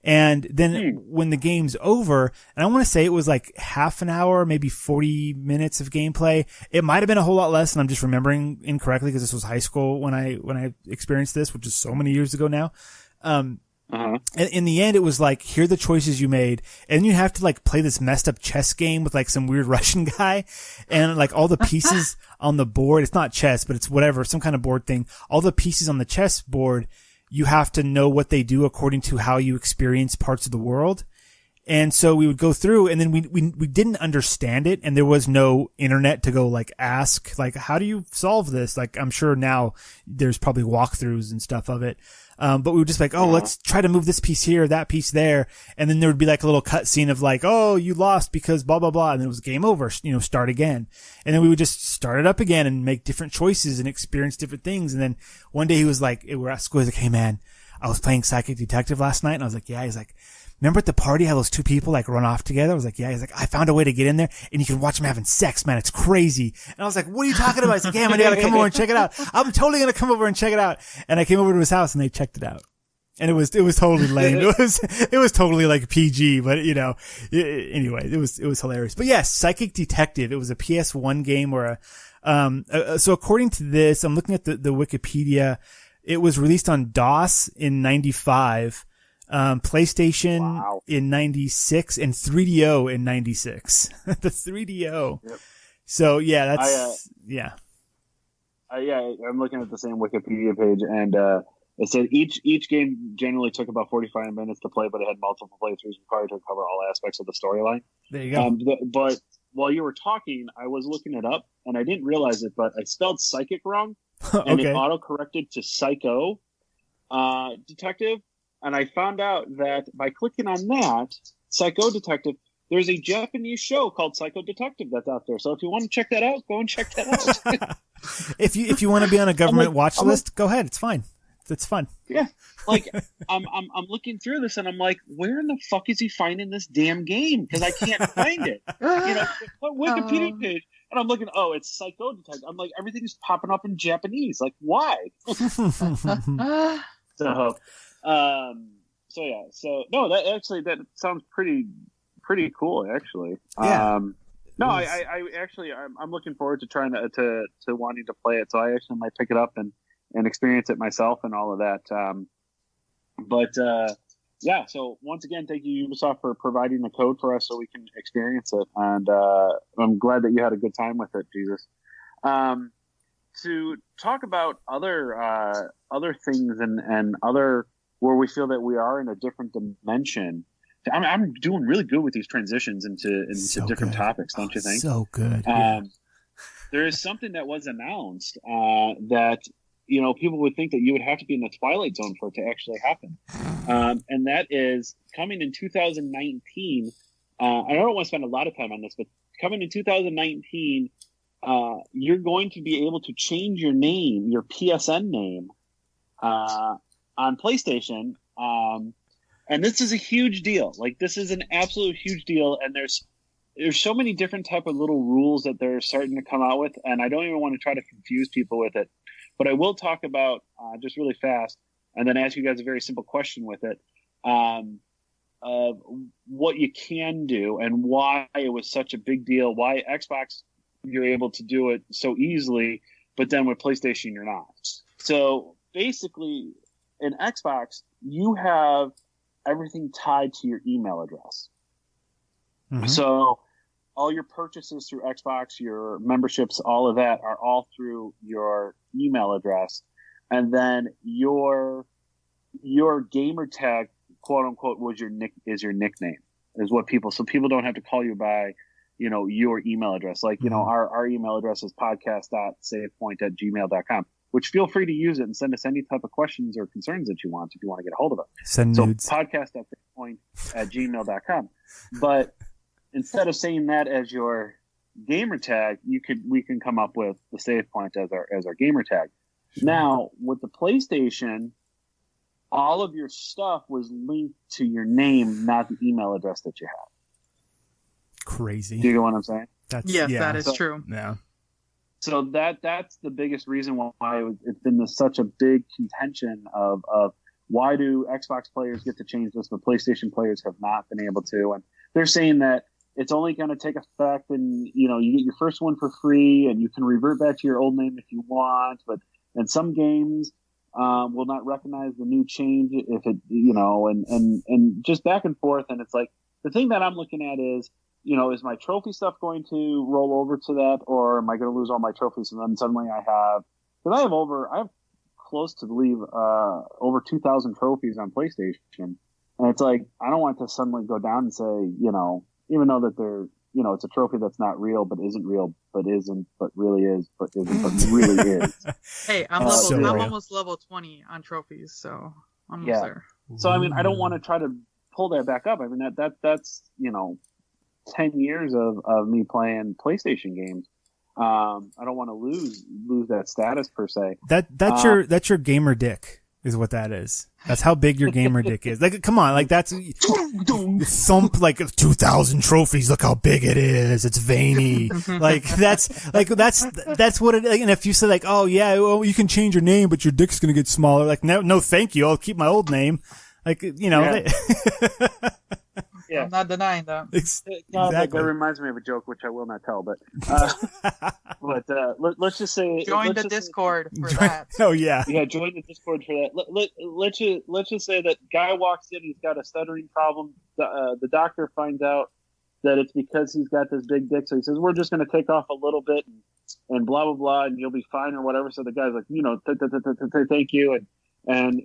And then when the game's over, and I want to say it was like half an hour, maybe 40 minutes of gameplay. It might have been a whole lot less, and I'm just remembering incorrectly because this was high school when I experienced this, which is so many years ago now. And in the end, it was like, here are the choices you made. And you have to like play this messed up chess game with like some weird Russian guy, and like all the pieces on the board. It's not chess, but it's whatever, some kind of board thing. All the pieces on the chess board, you have to know what they do according to how you experience parts of the world. And so we would go through, and then we didn't understand it, and there was no internet to go like ask, like, how do you solve this? Like, I'm sure now there's probably walkthroughs and stuff of it. But we would just like, let's try to move this piece here, that piece there. And then there would be like a little cut scene of like, you lost because blah, blah, blah. And then it was game over, start again. And then we would just start it up again and make different choices and experience different things. And then one day he was like, we're at school. He's like, hey man, I was playing Psychic Detective last night. And I was like, yeah. He's like, remember at the party how those two people like run off together? I was like, yeah. He's like, I found a way to get in there and you can watch them having sex, man. It's crazy. And I was like, what are you talking about? He's like, yeah, man, you gotta come over and check it out. I'm totally gonna come over and check it out. And I came over to his house and they checked it out. And it was totally lame. It was totally like PG, but anyway, it was hilarious. But yes, Psychic Detective. It was a PS1 game or so according to this, I'm looking at the Wikipedia. It was released on DOS in 95. PlayStation in 96 and 3DO in 96. The 3DO. Yep. So yeah, that's I'm looking at the same Wikipedia page, and it said each game generally took about 45 minutes to play, but it had multiple playthroughs required to cover all aspects of the storyline. There you go. But while you were talking, I was looking it up, and I didn't realize it, but I spelled psychic wrong, and it auto-corrected to Psycho Detective. And I found out that by clicking on that, Psycho Detective, there's a Japanese show called Psycho Detective that's out there. So if you want to check that out, go and check that out. If you want to be on a government watch list, go ahead. It's fine. It's fun. Yeah. Like, I'm looking through this and I'm like, where in the fuck is he finding this damn game? Because I can't find it. What Wikipedia page? And I'm looking, it's Psycho Detective. I'm like, everything's popping up in Japanese. Like, why? That sounds pretty cool, actually. Yeah. I'm looking forward to trying to wanting to play it. So I actually might pick it up and experience it myself and all of that. So once again, thank you, Ubisoft, for providing the code for us so we can experience it. And I'm glad that you had a good time with it, Jesus. To talk about other things and other where we feel that we are in a different dimension. I'm doing really good with these transitions into different topics, don't you think? So good. There is something that was announced that people would think that you would have to be in the Twilight Zone for it to actually happen, and that is coming in 2019. I don't want to spend a lot of time on this, but coming in 2019, you're going to be able to change your name, your PSN name, on PlayStation. And this is a huge deal. Like, this is an absolute huge deal. And there's so many different type of little rules that they're starting to come out with. And I don't even want to try to confuse people with it, but I will talk about just really fast and then ask you guys a very simple question with it. Of what you can do and why it was such a big deal, why Xbox, you're able to do it so easily, but then with PlayStation, you're not. So basically, in Xbox, you have everything tied to your email address. Mm-hmm. So all your purchases through Xbox, your memberships, all of that are all through your email address. And then your gamer tag, quote unquote, is your nickname, is what so people don't have to call you by, your email address. Like, our email address is podcast.savepoint@gmail.com, which feel free to use it and send us any type of questions or concerns that you want if you want to get a hold of us. Send nudes. Podcast.savepoint@gmail.com. But instead of saying that as your gamer tag, we can come up with the save point as our gamer tag. Sure. Now with the PlayStation, all of your stuff was linked to your name, not the email address that you have. Crazy. Do you know what I'm saying? That is true. Yeah. So that's the biggest reason why it's been such a big contention of why do Xbox players get to change this, but PlayStation players have not been able to. And they're saying that it's only going to take effect, and you get your first one for free, and you can revert back to your old name if you want. But and some games will not recognize the new change if it, and just back and forth. And it's like the thing that I'm looking at is, is my trophy stuff going to roll over to that, or am I going to lose all my trophies? And then suddenly because I have close to over 2,000 trophies on PlayStation. And it's like, I don't want to suddenly go down and say, even though that they're, it's a trophy that's not real, but isn't real, but isn't, but really is, but isn't, but really is. Hey, I'm almost level 20 on trophies, so I'm almost there. So, I mean, I don't want to try to pull that back up. I mean, that's 10 years of me playing PlayStation games. I don't want to lose that status per se. That's your gamer dick is what that is. That's how big your gamer dick is. Like, come on, like that's thump like 2,000 trophies. Look how big it is. It's veiny. that's what it. And if you say like, oh yeah, well you can change your name, but your dick's gonna get smaller. Like no, thank you. I'll keep my old name. Like Yeah. I'm not denying that. Exactly. That reminds me of a joke, which I will not tell. But let's just say join the Discord for that. Oh yeah, join the Discord for that. Let's just say that guy walks in, he's got a stuttering problem. The doctor finds out that it's because he's got this big dick, so he says we're just going to take off a little bit and blah blah blah, and you'll be fine or whatever. So the guy's like, thank you, and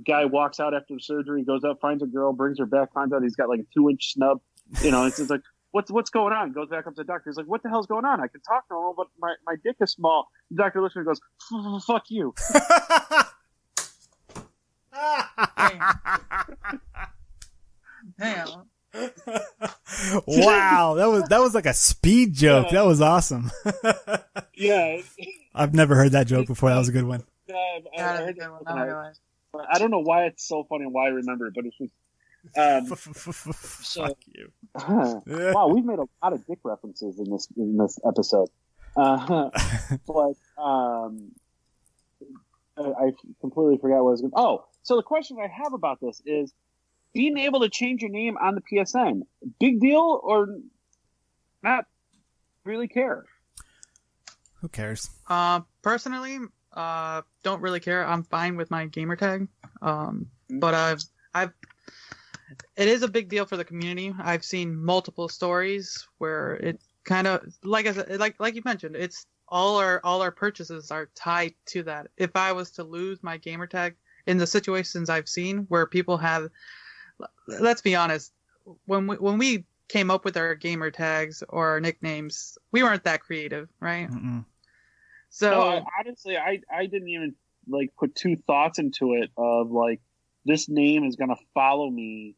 guy walks out after the surgery, goes up, finds a girl, brings her back, finds out he's got like a 2-inch snub. It's just like, what's going on? Goes back up to the doctor. He's like, what the hell's going on? I can talk normal, but my dick is small. The doctor looks at me and goes, fuck you. Damn. Wow, that was like a speed joke. That was awesome. Yeah. I've never heard that joke before. That was a good one. I don't know why it's so funny and why I remember it, but it's just fuck you. Wow, we've made a lot of dick references in this episode. But I completely forgot what I was going to... Oh, so the question I have about this is being able to change your name on the PSN, big deal or not really care? Who cares? Personally, don't really care. I'm fine with my gamer tag. But it is a big deal for the community. I've seen multiple stories where it kind of, like I said, like you mentioned, it's all our purchases are tied to that. If I was to lose my gamer tag in the situations I've seen where people have, let's be honest, when we came up with our gamer tags or our nicknames, we weren't that creative, right? Mm-mm. So no, honestly, I didn't even like put two thoughts into it of like this name is going to follow me,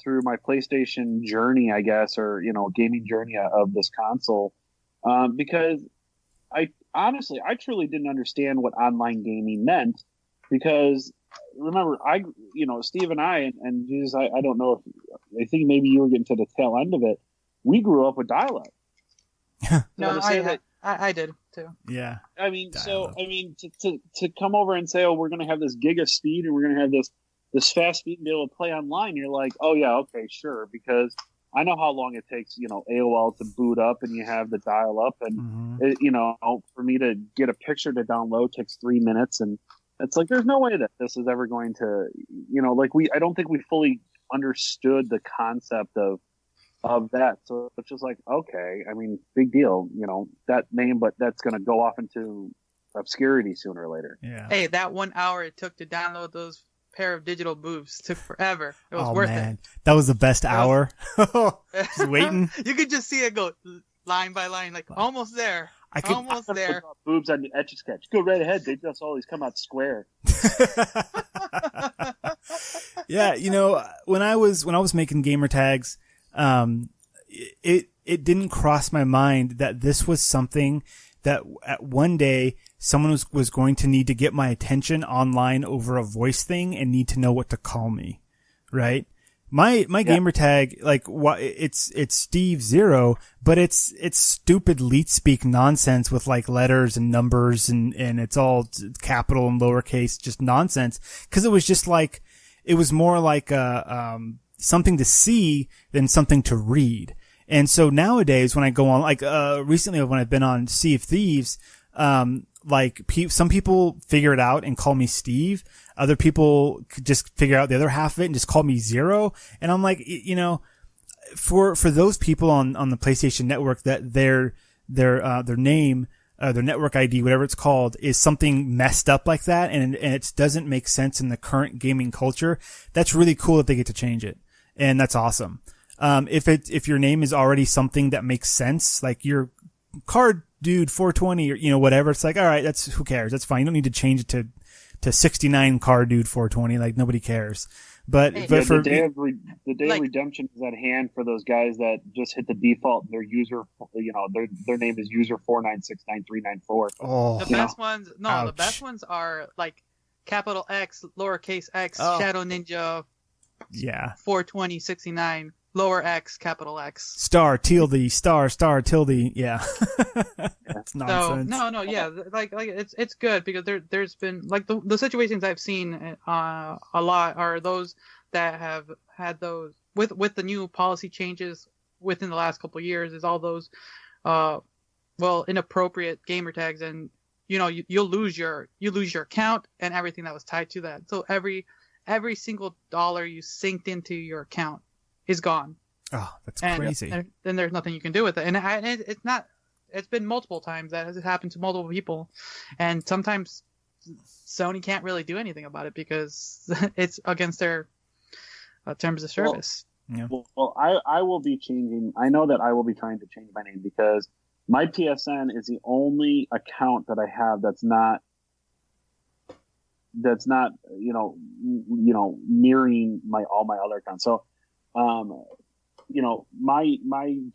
through my PlayStation journey, I guess, or gaming journey of this console, because I truly didn't understand what online gaming meant, because remember Steve and I and Jesus, I don't know if I think maybe you were getting to the tail end of it. We grew up with dial-up. No, I did too. Yeah. I mean, to come over and say, oh, we're going to have this giga speed and we're going to have this fast speed and be able to play online. You're like, oh yeah, okay, sure. Because I know how long it takes, AOL to boot up and you have the dial up and, for me to get a picture to download takes 3 minutes. And it's like, there's no way that this is ever going to, I don't think we fully understood the concept of that. So it's just like, okay, I mean, big deal, that name, but that's going to go off into obscurity sooner or later. Yeah. Hey, that 1 hour it took to download those pair of digital booths took forever. It was worth it. That was the best hour. Just waiting. You could just see it go line by line, like almost there. Almost there. Boobs on the Etch-a-Sketch. Go right ahead. They just always come out square. Yeah, when I was making gamer tags, it it didn't cross my mind that this was something that at one day someone was going to need to get my attention online over a voice thing and need to know what to call me, right? My gamer tag, like, it's Steve Zero, but it's stupid leet speak nonsense with like letters and numbers and it's all capital and lowercase, just nonsense. Cause it was just like, it was more like something to see than something to read. And so nowadays when I go on, like, recently when I've been on Sea of Thieves, like some people figure it out and call me Steve. Other people could just figure out the other half of it and just call me Zero. And I'm like, you know, for those people on the PlayStation Network that their name, their network ID, whatever it's called, is something messed up like that and it doesn't make sense in the current gaming culture, that's really cool that they get to change it. And that's awesome. If your name is already something that makes sense, like your card dude 420 or, you know, whatever, it's like, all right, who cares? That's fine. You don't need to change it to 69 car dude 420. Like, nobody cares. But for the day of redemption is at hand for those guys that just hit the default. Their user, you know, their name is user 4969394. Oh, the best ones are like capital X, lowercase x, Shadow Ninja. Yeah. 42069. Lower X, capital X. Star, tilde, star, tilde. Yeah. That's nonsense. So, no, yeah. Like it's good because there's been, like, the situations I've seen, a lot are those that have had those, with the new policy changes within the last couple of years, is all those, inappropriate gamer tags. And, you know, you'll lose your account and everything that was tied to that. So every single dollar you synced into your account is gone. Oh, that's crazy. And then there's nothing you can do with it. And it's been multiple times that has happened to multiple people. And sometimes Sony can't really do anything about it because it's against their terms of service. Well, I will be changing. I know that I will be trying to change my name because my PSN is the only account that I have that's not you know mirroring all my other accounts. So you know, my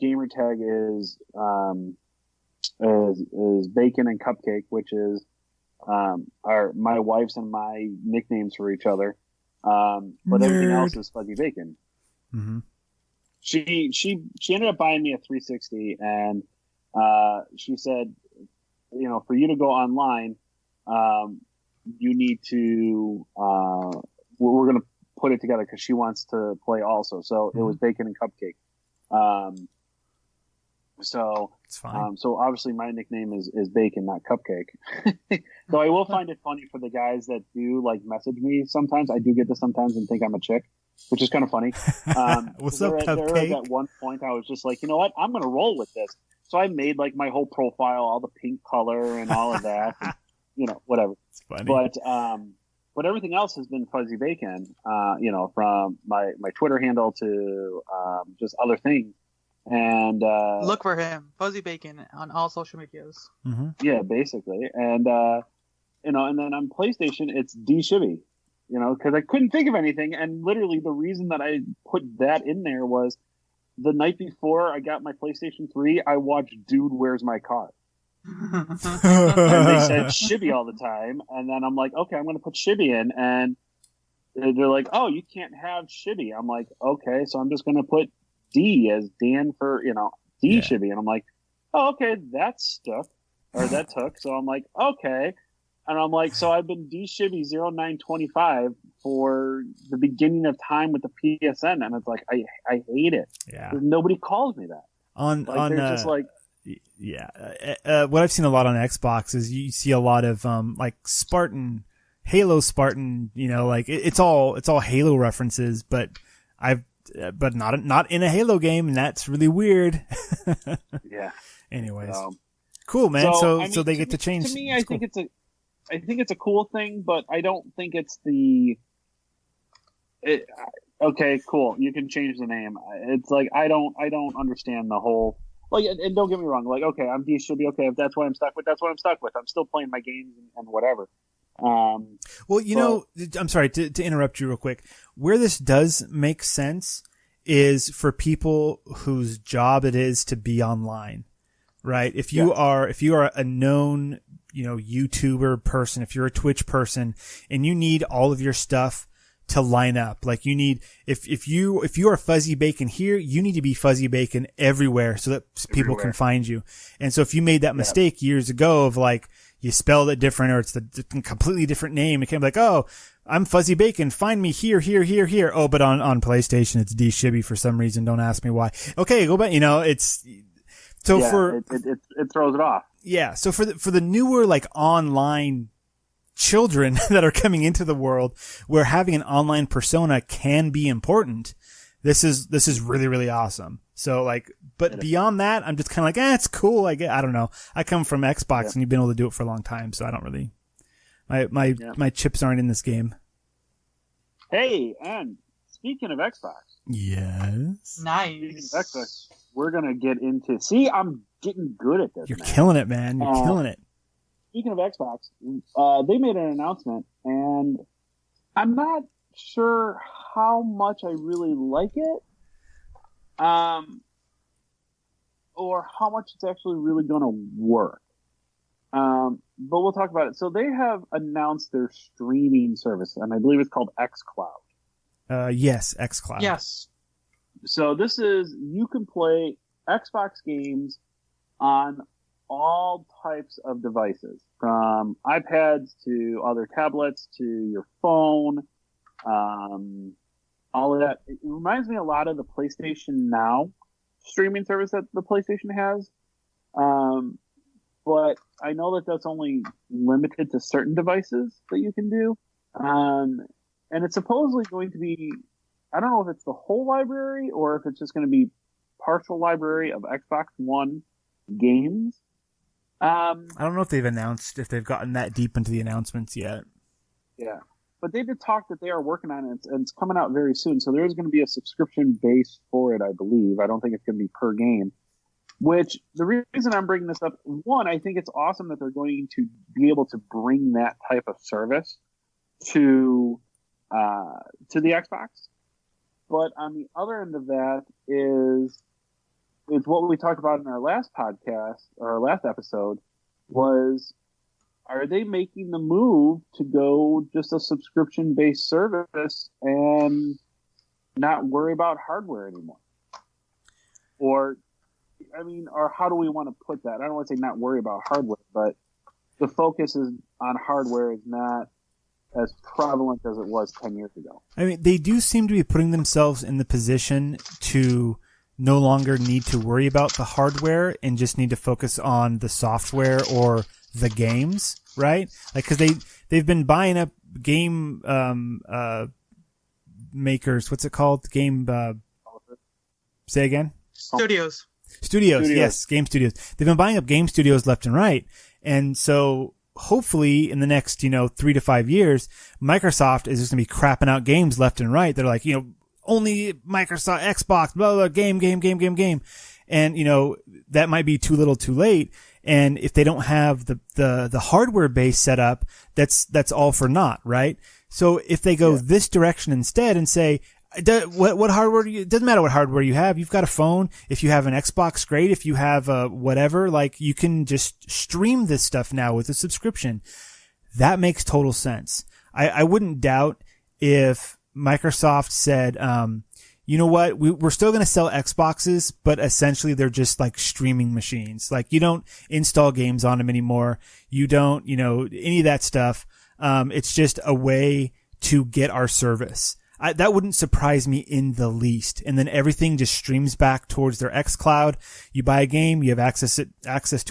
gamer tag is Bacon and Cupcake, which is are my wife's and my nicknames for each other. But everything else is Fuzzy Bacon. Mm-hmm. She ended up buying me a 360, and she said, you know, for you to go online, you need to we're going to put it together because she wants to play also. So it was Bacon and Cupcake. So it's fine. So obviously my nickname is Bacon, not Cupcake. So I will find it funny for the guys that do like message me sometimes. I do get this sometimes and think I'm a chick, which is kind of funny. What's up, Cupcake? At one point I was just like, you know what? I'm going to roll with this. So I made like my whole profile, all the pink color and all of that, and, you know, whatever. It's funny. But everything else has been Fuzzy Bacon, you know, from my Twitter handle to just other things. And look for him, Fuzzy Bacon, on all social medias. Mm-hmm. Yeah, basically. And you know, and then on PlayStation, it's disucss, you know, because I couldn't think of anything. And literally, the reason that I put that in there was the night before I got my PlayStation 3, I watched Dude, Where's My Car? And they said Shibby all the time, and then I'm like, okay, I'm going to put Shibby in, and they're like, oh, you can't have Shibby. I'm like, okay, so I'm just going to put D as Dan for, you know, D Shibby, and I'm like, oh, okay, that stuck, or that took, so I'm like, okay, and I'm like, so I've been D Shibby 0925 for the beginning of time with the PSN, and it's like, I hate it. Yeah, nobody calls me that. They're just like. Yeah. What I've seen a lot on Xbox is you see a lot of, like Halo Spartan, you know, like it's all Halo references, but not in a Halo game, and that's really weird. Yeah. Anyways. Cool, man. So they get to change. To me, I think it's a cool thing, but I don't think it's okay, cool. You can change the name. It's like, I don't understand the whole. Like, and don't get me wrong. Like, okay, I'm D should be okay if that's what I'm stuck with. That's what I'm stuck with. I'm still playing my games and whatever. Well, you know, I'm sorry to interrupt you real quick. Where this does make sense is for people whose job it is to be online, right? If you are a known, YouTuber person, if you're a Twitch person and you need all of your stuff to line up, like you need, if you are Fuzzy Bacon here, you need to be Fuzzy Bacon everywhere so that people can find you. And so if you made that mistake years ago of like, you spelled it different or it's a completely different name, it can be like, oh, I'm Fuzzy Bacon. Find me here, here, here, here. Oh, but on PlayStation, it's D Shibby for some reason. Don't ask me why. Okay, go back. It's so it throws it off. Yeah. So for the newer like online children that are coming into the world, where having an online persona can be important. This is really, really awesome. So like, but beyond that, I'm just kind of like, it's cool. I don't know. I come from Xbox and you've been able to do it for a long time, so I don't really. My chips aren't in this game. Hey, and speaking of Xbox. Yes. Nice. Speaking of Xbox, we're going to get into... See, I'm getting good at this, You're killing it, man. You're killing it. Speaking of Xbox, they made an announcement, and I'm not sure how much I really like it, or how much it's actually really going to work. But we'll talk about it. So they have announced their streaming service, and I believe it's called XCloud. Yes, XCloud. Yes. So this is, you can play Xbox games on all types of devices, from iPads to other tablets to your phone, all of that. It reminds me a lot of the PlayStation Now streaming service that the PlayStation has. But I know that that's only limited to certain devices that you can do. And it's supposedly going to be, I don't know if it's the whole library or if it's just going to be partial library of Xbox One games. I don't know if if they've gotten that deep into the announcements yet. Yeah. But they did talk that they are working on it, and it's coming out very soon. So there is going to be a subscription base for it, I believe. I don't think it's going to be per game. Which, the reason I'm bringing this up, one, I think it's awesome that they're going to be able to bring that type of service to the Xbox. But on the other end of that is what we talked about in our last podcast, or our last episode, was, are they making the move to go just a subscription-based service and not worry about hardware anymore? Or how do we want to put that? I don't want to say not worry about hardware, but the focus is on hardware is not as prevalent as it was 10 years ago. I mean, they do seem to be putting themselves in the position to no longer need to worry about the hardware and just need to focus on the software or the games, right? Like, cause they've been buying up game, makers. What's it called? Game, say again? Studios, yes, game studios. They've been buying up game studios left and right. And so hopefully in the next, 3 to 5 years, Microsoft is just going to be crapping out games left and right. They're like, only Microsoft, Xbox, blah, blah, game. And, that might be too little too late. And if they don't have the hardware base set up, that's all for naught, right? So if they go this direction instead and say, what hardware it doesn't matter what hardware you have. You've got a phone. If you have an Xbox, great. If you have whatever, like, you can just stream this stuff now with a subscription. That makes total sense. I wouldn't doubt if Microsoft said, you know what? We're still going to sell Xboxes, but essentially they're just like streaming machines. Like, you don't install games on them anymore. You don't, any of that stuff. It's just a way to get our service. That wouldn't surprise me in the least. And then everything just streams back towards their xCloud. You buy a game, you have access to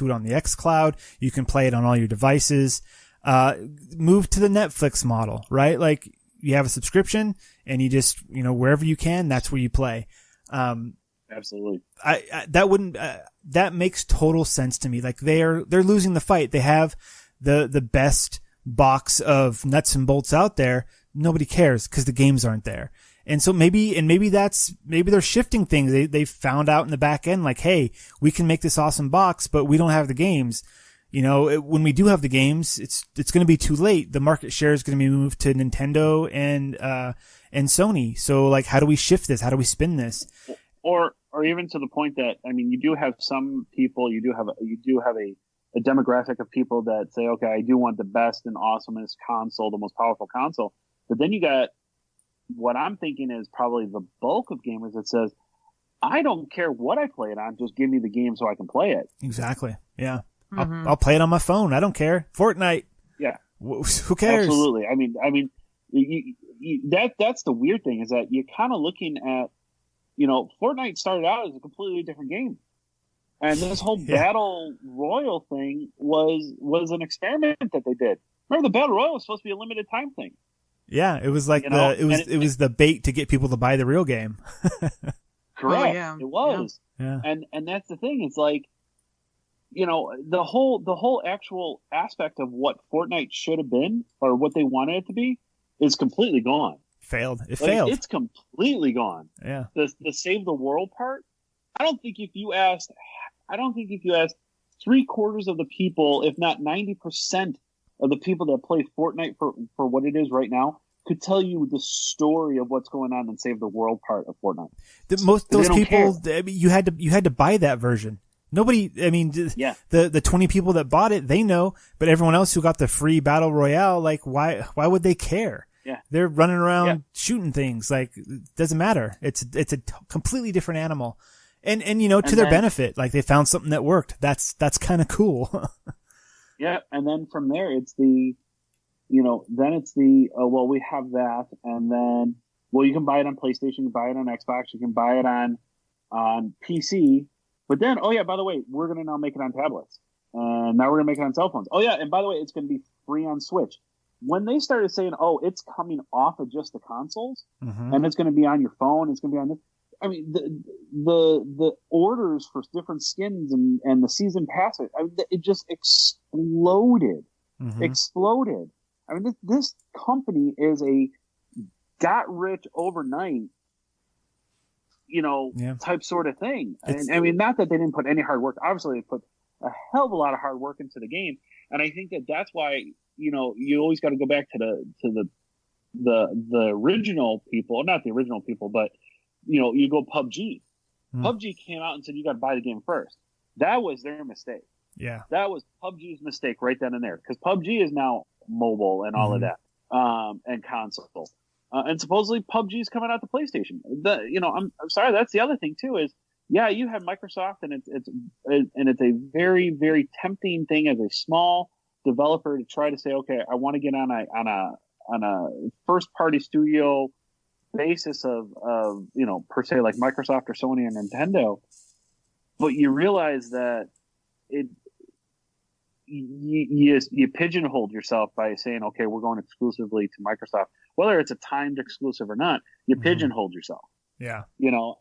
it on the xCloud. You can play it on all your devices. Move to the Netflix model, right? Like, you have a subscription and you just, wherever you can, that's where you play. Absolutely. That makes total sense to me. Like, they're losing the fight. They have the best box of nuts and bolts out there. Nobody cares because the games aren't there. And so maybe they're shifting things. They found out in the back end, like, hey, we can make this awesome box, but we don't have the games. When we do have the games, it's going to be too late. The market share is going to be moved to Nintendo and Sony. So like, how do we shift this? How do we spin this? Or even to the point that, I mean, you do have some people, you do have a demographic of people that say, okay, I do want the best and awesomest console, the most powerful console. But then you got what I'm thinking is probably the bulk of gamers that says, I don't care what I play it on, just give me the game so I can play it. Exactly. Yeah. I'll play it on my phone. I don't care. Fortnite. Yeah. Who cares? Absolutely. I mean, that's the weird thing is that you're kind of looking at, Fortnite started out as a completely different game. And this whole battle royal thing was an experiment that they did. Remember, the battle royal was supposed to be a limited time thing. Yeah, it was like it was the bait to get people to buy the real game. Correct. Oh, yeah. It was. Yeah. And that's the thing. It's like, the whole actual aspect of what Fortnite should have been or what they wanted it to be is completely gone. It failed. It's completely gone. Yeah. The save the world part. I don't think if you asked 3/4 of the people, if not 90% of the people that play Fortnite for what it is right now, could tell you the story of what's going on in Save the World part of Fortnite. Those people, I mean, you had to buy that version. Nobody, I mean, the 20 people that bought it, they know, but everyone else who got the free battle royale, like, why would they care? Yeah. They're running around shooting things. Like, it doesn't matter. It's a completely different animal. And to their benefit, like they found something that worked. That's kind of cool. Yeah. And then from there, it's we have that. And then, you can buy it on PlayStation, you can buy it on Xbox, you can buy it on PC. But then, by the way, we're going to now make it on tablets. And now we're going to make it on cell phones. Oh, yeah. And by the way, it's going to be free on Switch. When they started saying, it's coming off of just the consoles and it's going to be on your phone, it's going to be on this. I mean, the orders for different skins and the season passes, it just exploded. Exploded. I mean, this company is a got rich overnight, type sort of thing. And, I mean, not that they didn't put any hard work. Obviously, they put a hell of a lot of hard work into the game. And I think that's why, you always got to go back to the original people, not the original people, but, you go PUBG. PUBG came out and said, you got to buy the game first. That was their mistake. Yeah. That was PUBG's mistake right then and there. Because PUBG is now mobile and all of that, and console. And supposedly PUBG is coming out to PlayStation. I'm sorry. That's the other thing too. Is you have Microsoft, and it's a very, very tempting thing as a small developer to try to say, okay, I want to get on a first party studio basis of per se like Microsoft or Sony or Nintendo, but you realize that you pigeonholed yourself by saying, okay, we're going exclusively to Microsoft, whether it's a timed exclusive or not. You pigeonholed yourself. Yeah.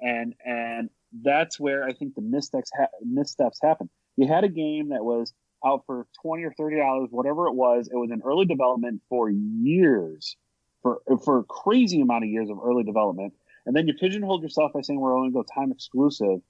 And that's where I think the missteps happen. You had a game that was out for $20 or $30, whatever it was. It was in early development for years, for a crazy amount of years of early development. And then you pigeonholed yourself by saying we're only going to go time exclusive.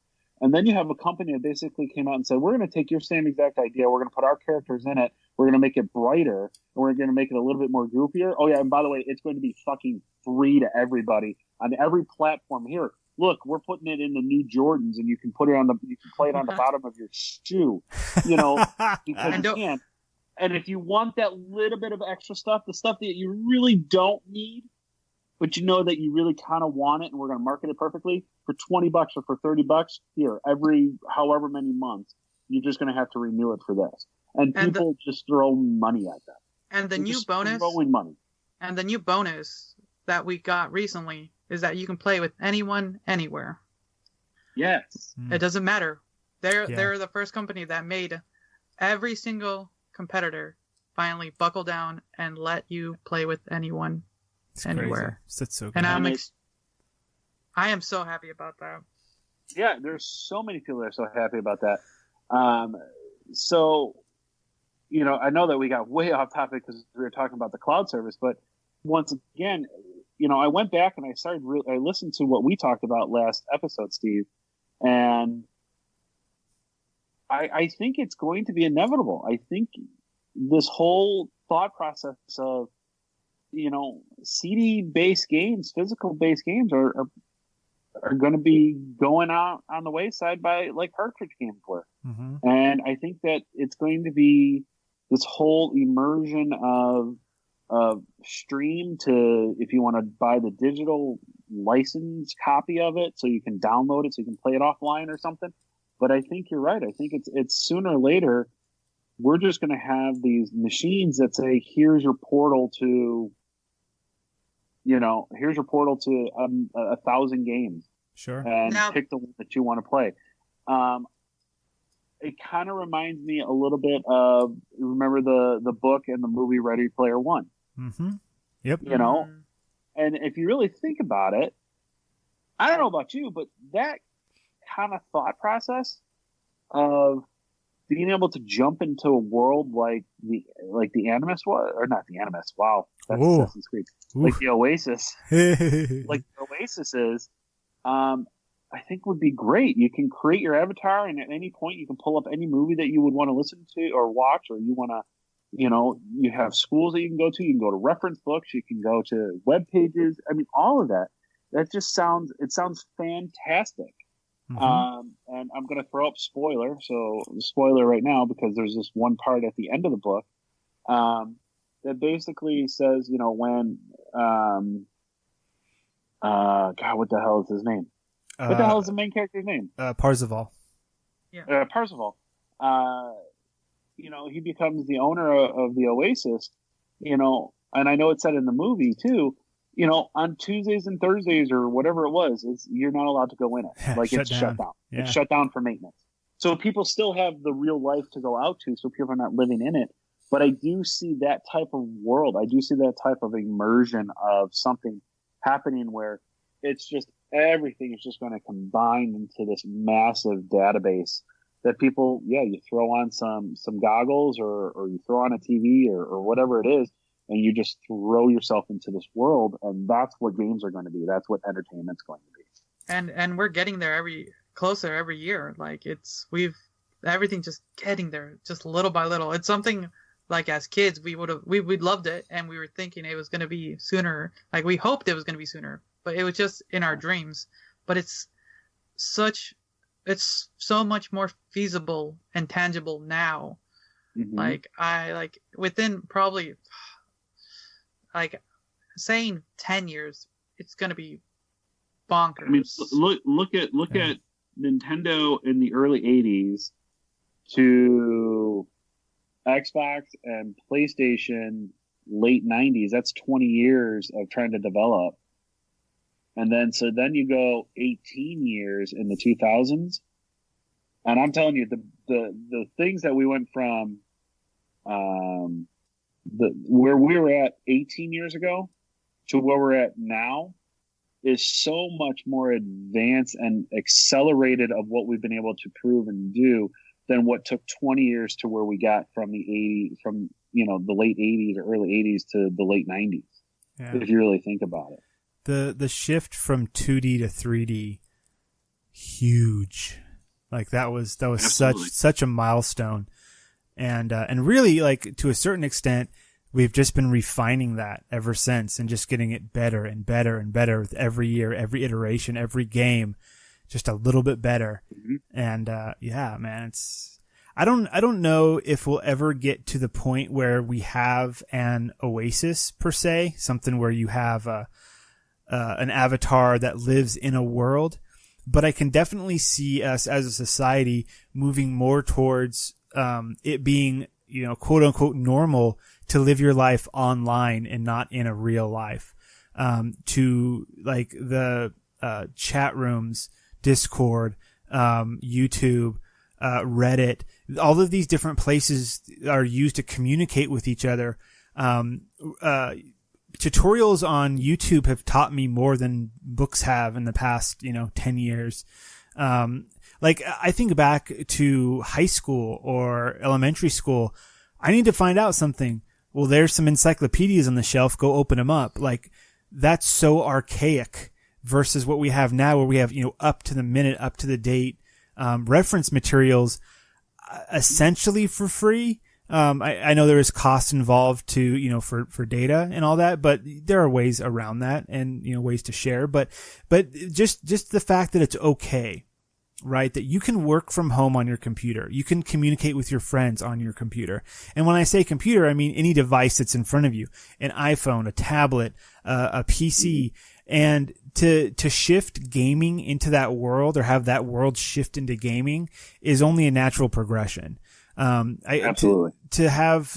And then you have a company that basically came out and said, we're going to take your same exact idea. We're going to put our characters in it. We're going to make it brighter. And we're going to make it a little bit more goofier. Oh, yeah. And by the way, it's going to be fucking free to everybody on every platform here. Look, we're putting it in the new Jordans, and you can play it on the bottom of your shoe, because you can. And if you want that little bit of extra stuff, the stuff that you really don't need, but you know that you really kind of want it, and we're going to market it perfectly for $20 or for $30 here, every however many months, you're just going to have to renew it for this. And people just throw money at that. And the new bonus, throwing money. And the new bonus that we got recently is that you can play with anyone, anywhere. Yes. It doesn't matter. They're the first company that made every single competitor finally buckle down and let you play with anyone, anywhere. That's so good. And I am so happy about that. Yeah, there's so many people that are so happy about that. So, I know that we got way off topic because we were talking about the cloud service, but once again, I went back and I listened to what we talked about last episode, Steve, and I think it's going to be inevitable. I think this whole thought process of, CD-based games, physical-based games are going to be going out on the wayside by like cartridge games were. Mm-hmm. And I think that it's going to be this whole immersion of stream to, if you want to buy the digital license copy of it so you can download it so you can play it offline or something. But I think you're right. I think it's sooner or later we're just going to have these machines that say, here's your portal to, here's your portal to 1,000 games. Sure. And pick the one that you want to play. It kind of reminds me a little bit of, remember the book and the movie Ready Player One? Mm-hmm. Yep. And if you really think about it, I don't know about you, but that kind of thought process of being able to jump into a world like the Animus was, or not the Animus. Wow, that's Assassin's Creed. Like the Oasis, like the Oasis is. I think would be great. You can create your avatar, and at any point you can pull up any movie that you would want to listen to or watch, or you want to, you have schools that you can go to. You can go to reference books. You can go to web pages. I mean, all of that. That just sounds fantastic. Mm-hmm. And I'm going to throw up spoiler. So spoiler right now, because there's this one part at the end of the book, that basically says, when, God, what the hell is his name? What the hell is the main character's name? Parzival. Yeah. Parzival. He becomes the owner of the Oasis, and I know it said in the movie too, on Tuesdays and Thursdays or whatever it was, you're not allowed to go in it. Like it's shut down. Yeah. It's shut down for maintenance. So people still have the real life to go out to, so people are not living in it. But I do see that type of world. I do see that type of immersion of something happening where it's just everything is just going to combine into this massive database that people, you throw on some goggles or you throw on a TV or whatever it is, and you just throw yourself into this world, and that's what games are going to be. That's what entertainment's going to be. And we're getting there closer every year. Like everything just getting there just little by little. It's something like as kids we loved it, and we were thinking it was going to be sooner. Like we hoped it was going to be sooner, but it was just in our dreams. But it's so much more feasible and tangible now. Mm-hmm. Within probably saying 10 years, it's going to be bonkers. I mean, look at Nintendo in the early 80s to Xbox and PlayStation late 90s. That's 20 years of trying to develop. And then you go 18 years in the 2000s. And I'm telling you, the things that we went from where we were at 18 years ago to where we're at now is so much more advanced and accelerated of what we've been able to prove and do than what took 20 years to where we got from the late 80s or early 80s to the late 90s. Yeah. If you really think about it. The shift from 2D to 3D, huge. Like that was such a milestone. And really, like, to a certain extent, we've just been refining that ever since and just getting it better and better and better with every year, every iteration, every game, just a little bit better. Mm-hmm. And, man, I don't know if we'll ever get to the point where we have an Oasis per se, something where you have, an avatar that lives in a world, but I can definitely see us as a society moving more towards, it being, quote unquote normal to live your life online and not in a real life. To like the, chat rooms, Discord, YouTube, Reddit, all of these different places are used to communicate with each other. Tutorials on YouTube have taught me more than books have in the past, 10 years. I think back to high school or elementary school. I need to find out something. Well, there's some encyclopedias on the shelf. Go open them up. Like, that's so archaic versus what we have now, where we have, up to the minute, up to the date, reference materials, essentially for free. I know there is cost involved to, for data and all that, but there are ways around that and, ways to share. But just the fact that it's okay, right? That you can work from home on your computer. You can communicate with your friends on your computer. And when I say computer, I mean any device that's in front of you, an iPhone, a tablet, a PC. And to shift gaming into that world or have that world shift into gaming is only a natural progression. Absolutely. To have,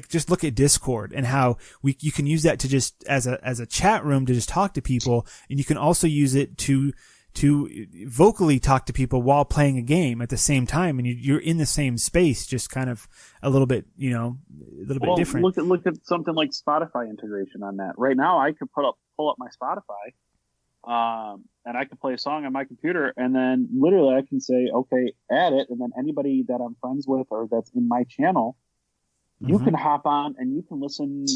just look at Discord and how you can use that to just as a chat room to just talk to people. And you can also use it to vocally talk to people while playing a game at the same time. And you're in the same space, just kind of a little bit, a little bit different. Look at something like Spotify integration on that. Right now I could pull up my Spotify, and I can play a song on my computer, and then literally I can say, okay, add it, and then anybody that I'm friends with or that's in my channel, you can hop on and you can listen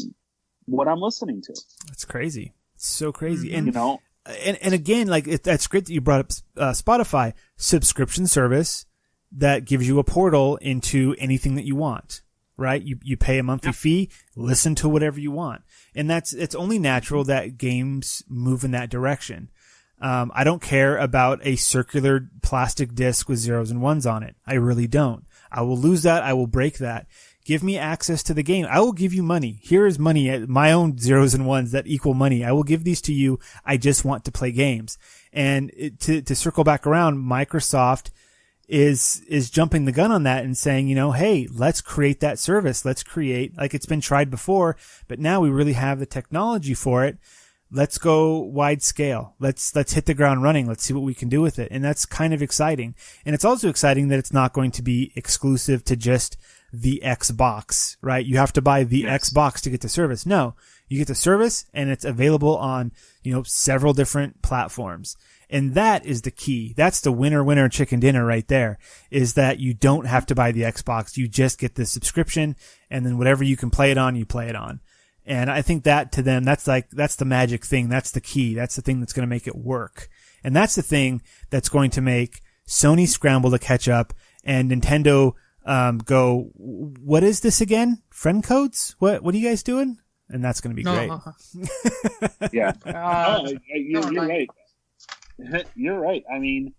what I'm listening to. That's crazy. It's so crazy. And and again, that's great that you brought up Spotify subscription service that gives you a portal into anything that you want. Right? You pay a monthly fee, listen to whatever you want. And it's only natural that games move in that direction. I don't care about a circular plastic disc with zeros and ones on it. I really don't. I will lose that. I will break that. Give me access to the game. I will give you money. Here is money, my own zeros and ones that equal money. I will give these to you. I just want to play games. And to circle back around, Microsoft is jumping the gun on that and saying, hey, let's create that service. Let's create, it's been tried before, but now we really have the technology for it. Let's go wide scale. Let's hit the ground running. Let's see what we can do with it. And that's kind of exciting. And it's also exciting that it's not going to be exclusive to just the Xbox, right? You have to buy the Xbox to get the service. No, you get the service and it's available on, several different platforms. And that is the key. That's the winner chicken dinner right there, is that you don't have to buy the Xbox. You just get the subscription, and then whatever you can play it on, you play it on. And I think that to them, that's the magic thing. That's the key. That's the thing that's going to make it work. And that's the thing that's going to make Sony scramble to catch up and Nintendo go, what is this again? Friend codes? What are you guys doing? And that's going to be great. Yeah. You're right. You're right. I mean,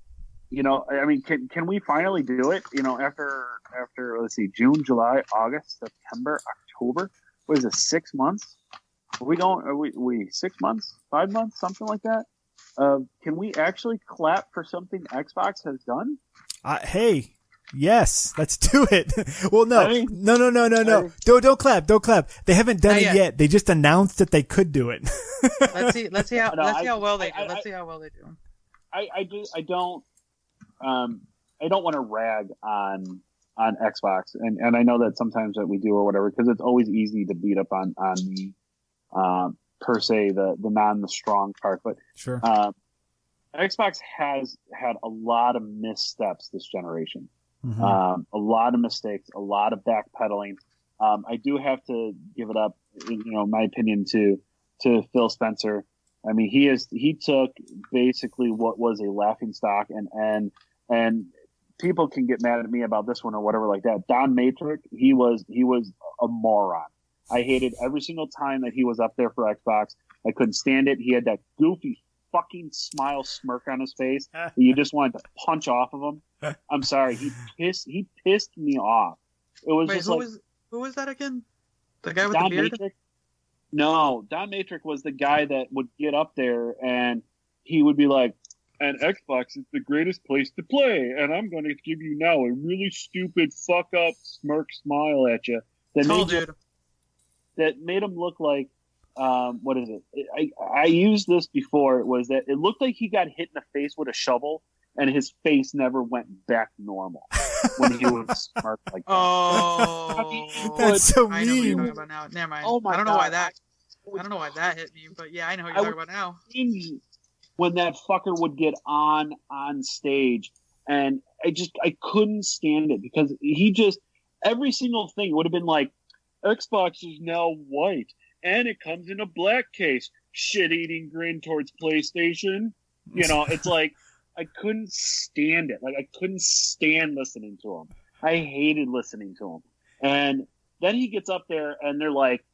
can we finally do it? After let's see, June, July, August, September, October. What is it? 6 months? Are we 6 months? 5 months? Something like that. Can we actually clap for something Xbox has done? Hey. Yes, let's do it. Well, no. Don't clap. They haven't done it yet. They just announced that they could do it. Let's see how well they do. I don't want to rag on Xbox, and I know that sometimes that we do or whatever, because it's always easy to beat up on the per se the strong part, but sure. Xbox has had a lot of missteps this generation. Mm-hmm. A lot of mistakes, a lot of backpedaling. I do have to give it up, my opinion to Phil Spencer. I mean, he took basically what was a laughingstock, and people can get mad at me about this one or whatever like that. Don Matrix, he was a moron. I hated every single time that he was up there for Xbox. I couldn't stand it. He had that goofy fucking smile smirk on his face that you just wanted to punch off of him. I'm sorry, he pissed me off. It was who was that again? The guy with Don the beard? Matrix? No, Don Matrix was the guy that would get up there and he would be like, "And Xbox is the greatest place to play, and I'm going to give you now a really stupid fuck up smirk smile at you that made him look like what is it? I used this before. It was that it looked like he got hit in the face with a shovel, and his face never went back normal when he would smirk like that. Oh, that's so I know what you're mean. talking about now. Never mind. Oh my I don't God. know why that hit me, but yeah, I know what you're talking about now. When that fucker would get on stage, and I couldn't stand it, because he just, every single thing would have been like, Xbox is now white, and it comes in a black case. Shit-eating grin towards PlayStation. It's like, I couldn't stand it. Like, I couldn't stand listening to him. I hated listening to him. And Then he gets up there and they're like,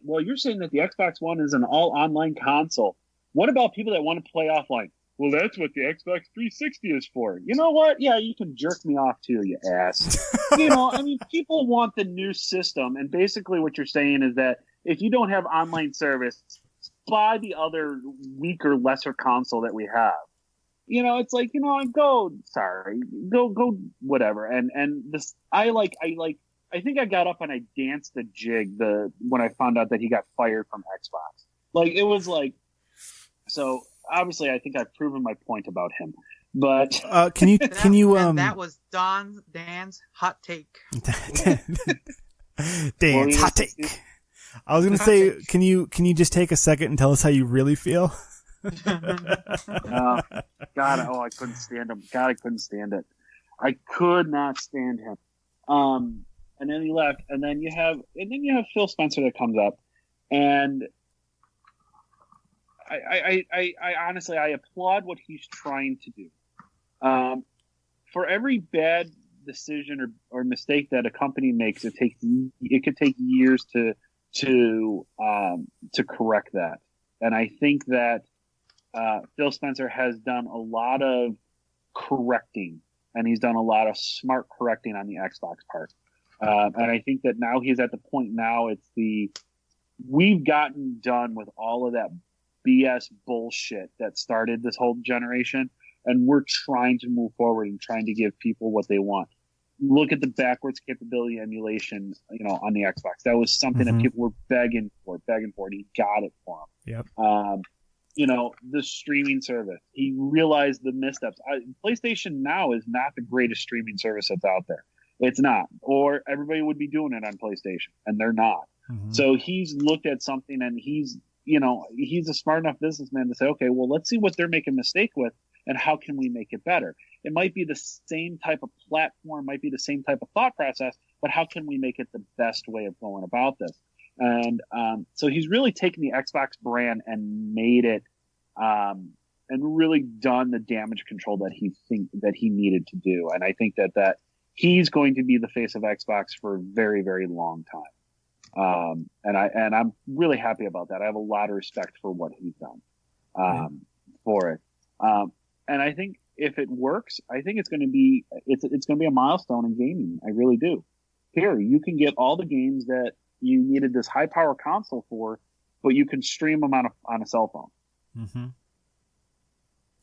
well, you're saying that the Xbox One is an all online console. What about people that want to play offline? Well, that's what the Xbox 360 is for. You know what? Yeah, you can jerk me off too, you ass. I mean, people want the new system, and basically what you're saying is that if you don't have online service, buy the other weaker, lesser console that we have. It's like, go, whatever. And this, I think I got up and I danced the jig when I found out that he got fired from Xbox. Like, it was like, so obviously I think I've proven my point about him. But that was Dan's hot take. Dan's hot take. I was gonna say, can you just take a second and tell us how you really feel? God, I couldn't stand him. God, I couldn't stand it. I could not stand him. And then he left, and then you have Phil Spencer that comes up, and I honestly I applaud what he's trying to do. For every bad decision or mistake that a company makes, it could take years to correct that. And I think that Phil Spencer has done a lot of correcting, and he's done a lot of smart correcting on the Xbox part. And I think that now he's at the point now we've gotten done with all of that BS bullshit that started this whole generation, and we're trying to move forward and trying to give people what they want. Look at the backwards capability emulation, on the Xbox. That was something that people were begging for, and he got it for them. Yep. The streaming service. He realized the missteps. PlayStation Now is not the greatest streaming service that's out there. It's not. Or everybody would be doing it on PlayStation, and they're not. Mm-hmm. So he's looked at something, and he's a smart enough businessman to say, okay, well, let's see what they're making a mistake with, and how can we make it better? It might be the same type of platform, might be the same type of thought process, but how can we make it the best way of going about this? And so he's really taken the Xbox brand and made it, and really done the damage control that he needed to do. And I think that he's going to be the face of Xbox for a very, very long time. And I'm really happy about that. I have a lot of respect for what he's done for it. And I think if it works, I think it's going to be a milestone in gaming. I really do. Here, you can get all the games that you needed this high power console for, but you can stream them on a cell phone. Mm-hmm.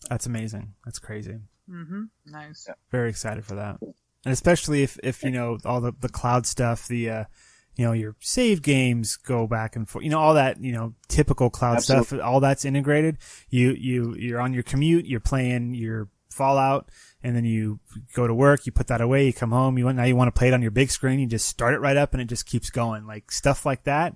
That's amazing. That's crazy. Mm-hmm. Nice. Yeah. Very excited for that. And especially if all the cloud stuff, your save games go back and forth, all that, typical cloud stuff, all that's integrated. You're on your commute, you're playing your Fallout, and then you go to work, you put that away, you come home, now you want to play it on your big screen, you just start it right up and it just keeps going. Like stuff like that.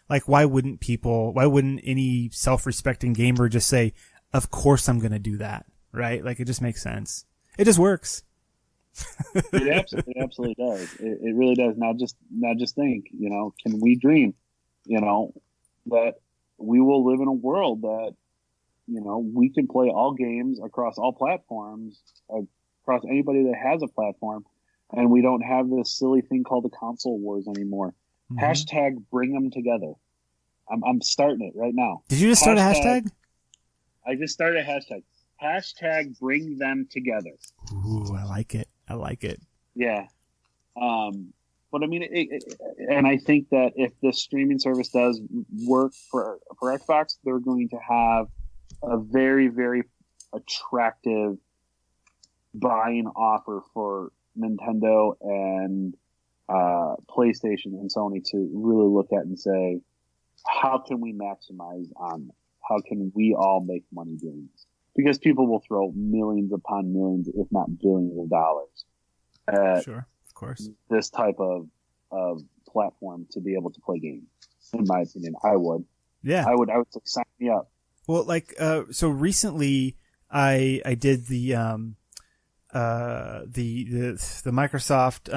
Like why wouldn't any self-respecting gamer just say, of course I'm going to do that, right? Like it just makes sense. It just works. It absolutely does. It really does. Now just think, can we dream, that we will live in a world that, we can play all games across all platforms, across anybody that has a platform, and we don't have this silly thing called the console wars anymore. Mm-hmm. Hashtag bring them together. I'm starting it right now. Did you just start a hashtag? I just started a hashtag. Hashtag bring them together. Ooh, I like it. Yeah. But I mean, and I think that if the streaming service does work for Xbox, they're going to have a very, very attractive buying offer for Nintendo and PlayStation and Sony to really look at and say, how can we maximize on this? How can we all make money doing this? Because people will throw millions upon millions, if not billions of dollars at sure, of course, this type of platform to be able to play games. In my opinion, I would. Yeah, I would say sign me up. Well, so recently I did the Microsoft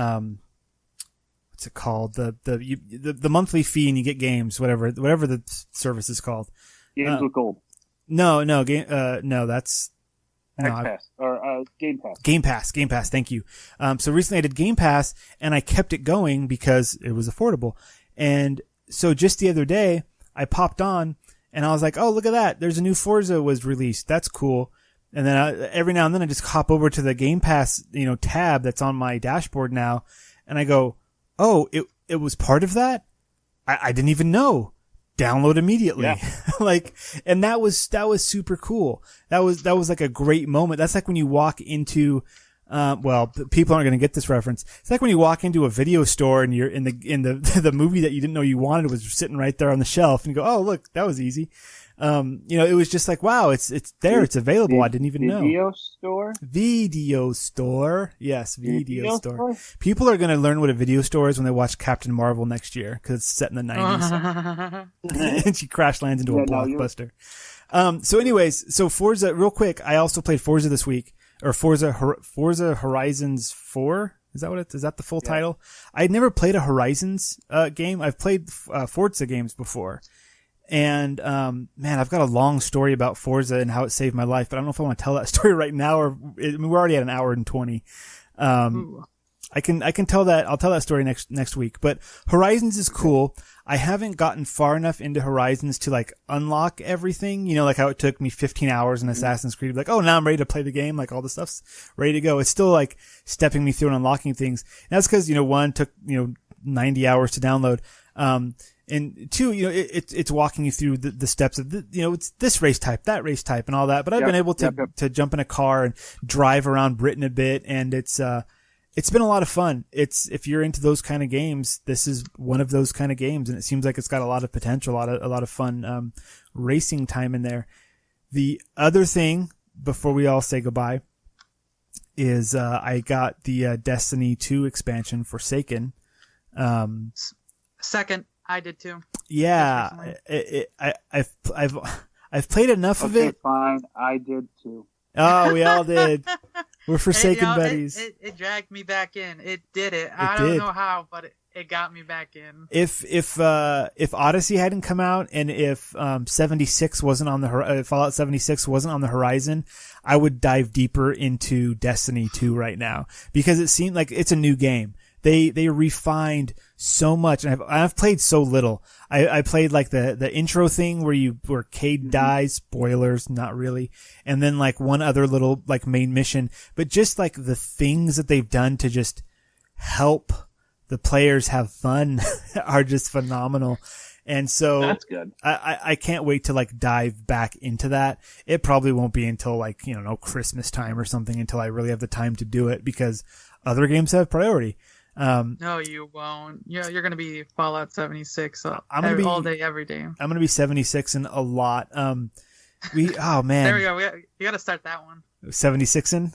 what's it called, the monthly fee and you get games, whatever the service is called. Games with gold. No, that's X-Pass or Game Pass. Game Pass. Thank you. So recently I did Game Pass and I kept it going because it was affordable. And so just the other day I popped on and I was like, oh, look at that. There's a new Forza was released. That's cool. And then every now and then I just hop over to the Game Pass, tab that's on my dashboard now. And I go, oh, it was part of that? I didn't even know. Download immediately. Yeah. And that was super cool. That was like a great moment. That's like when you walk into, people aren't going to get this reference. It's like when you walk into a video store and you're in the movie that you didn't know you wanted was sitting right there on the shelf and you go, oh, look, that was easy. It was just like, wow, it's there. It's available. I didn't even know. Video store. Yes. Video store. People are going to learn what a video store is when they watch Captain Marvel next year because it's set in the 90s. And she crash lands into a blockbuster. So Forza, real quick, I also played Forza this week, or Forza Horizons 4. Is that the full title? I'd never played a Horizons, game. I've played, Forza games before. And, man, I've got a long story about Forza and how it saved my life, but I don't know if I want to tell that story right now we're already at an hour and 20. I can tell that, I'll tell that story next week, but Horizons is cool. I haven't gotten far enough into Horizons to unlock everything, like how it took me 15 hours in Assassin's Creed, oh, now I'm ready to play the game, all the stuff's ready to go. It's still stepping me through and unlocking things. And that's because, one took, 90 hours to download. And two, it's walking you through the steps of it's this race type, that race type and all that. But I've been able to jump in a car and drive around Britain a bit. And it's been a lot of fun. If you're into those kind of games, this is one of those kind of games. And it seems like it's got a lot of potential, a lot of fun, racing time in there. The other thing before we all say goodbye is, I got the, Destiny 2 expansion Forsaken. Second. I did too. Yeah, I've played enough of it. Fine, I did too. Oh, we all did. We're Forsaken buddies. It dragged me back in. It did it. I don't know how, but it got me back in. If Odyssey hadn't come out and if 76 wasn't on the Fallout 76 wasn't on the horizon, I would dive deeper into Destiny 2 right now because it seemed like it's a new game. They refined so much, and I've played so little. I played the intro thing where Cade dies, spoilers, not really, and then one other little main mission, but just the things that they've done to just help the players have fun are just phenomenal. And so that's good. I can't wait to dive back into that. It probably won't be until Christmas time or something until I really have the time to do it because other games have priority. No, you won't. You're gonna be Fallout 76 all day, every day. I'm gonna be 76 and a lot. Oh man. There we go. You gotta start that one. 76ing?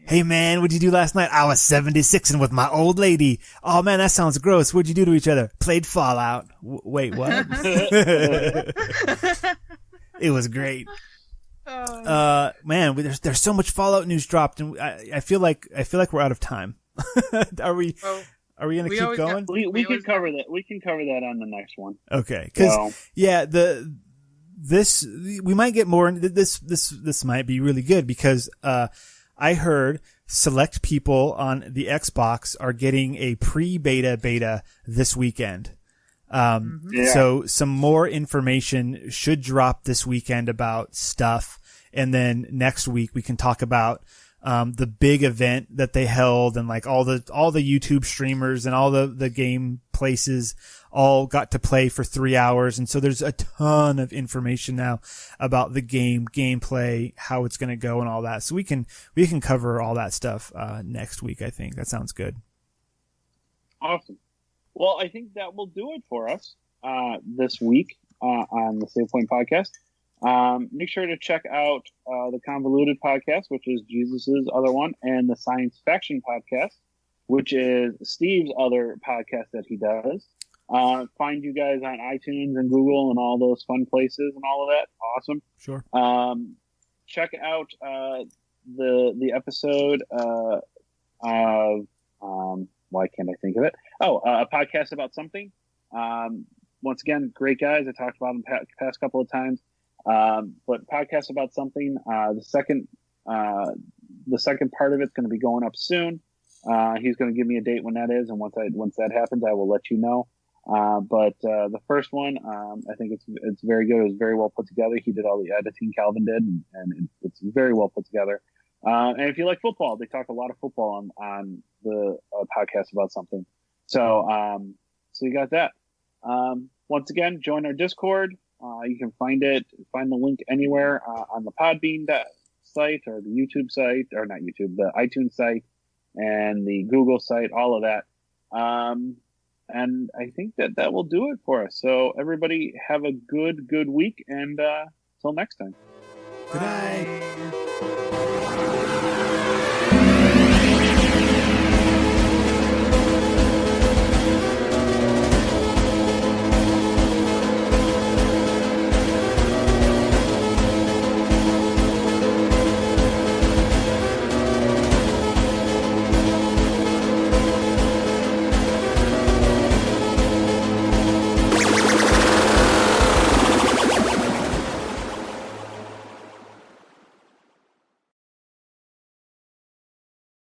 Hey man, what'd you do last night? I was 76ing with my old lady. Oh man, that sounds gross. What'd you do to each other? Played Fallout. Wait, what? It was great. Man, there's so much Fallout news dropped, and I feel like we're out of time. Are we gonna keep going? We can cover that. We can cover that on the next one. Okay, because we might get more into this. This might be really good because I heard select people on the Xbox are getting a beta this weekend. So some more information should drop this weekend about stuff, and then next week we can talk about the big event that they held and all the YouTube streamers and all the game places all got to play for 3 hours. And so there's a ton of information now about the gameplay, how it's going to go and all that. So we can cover all that stuff, next week. I think that sounds good. Awesome. Well, I think that will do it for us, this week, on the Save Point Podcast. Make sure to check out the Convoluted Podcast, which is Jesus's other one, and the Science Faction Podcast, which is Steve's other podcast that he does. Find you guys on iTunes and Google and all those fun places and all of that. Awesome. Sure. Check out the episode of why can't I think of it? A podcast about something. Once again, great guys. I talked about them past couple of times. But podcast about something. The second The second part of it's going to be going up soon. He's going to give me a date when that is, and once that happens, I will let you know. But the first one, I think it's very good. It was very well put together. He did all the editing, Calvin did, and it's very well put together. And if you like football, they talk a lot of football on the podcast about something. So you got that. Once again, join our Discord. You can find the link anywhere on the Podbean site or the YouTube site, or not YouTube, the iTunes site and the Google site, all of that. And I think that will do it for us. So everybody have a good week, and till next time. Good night.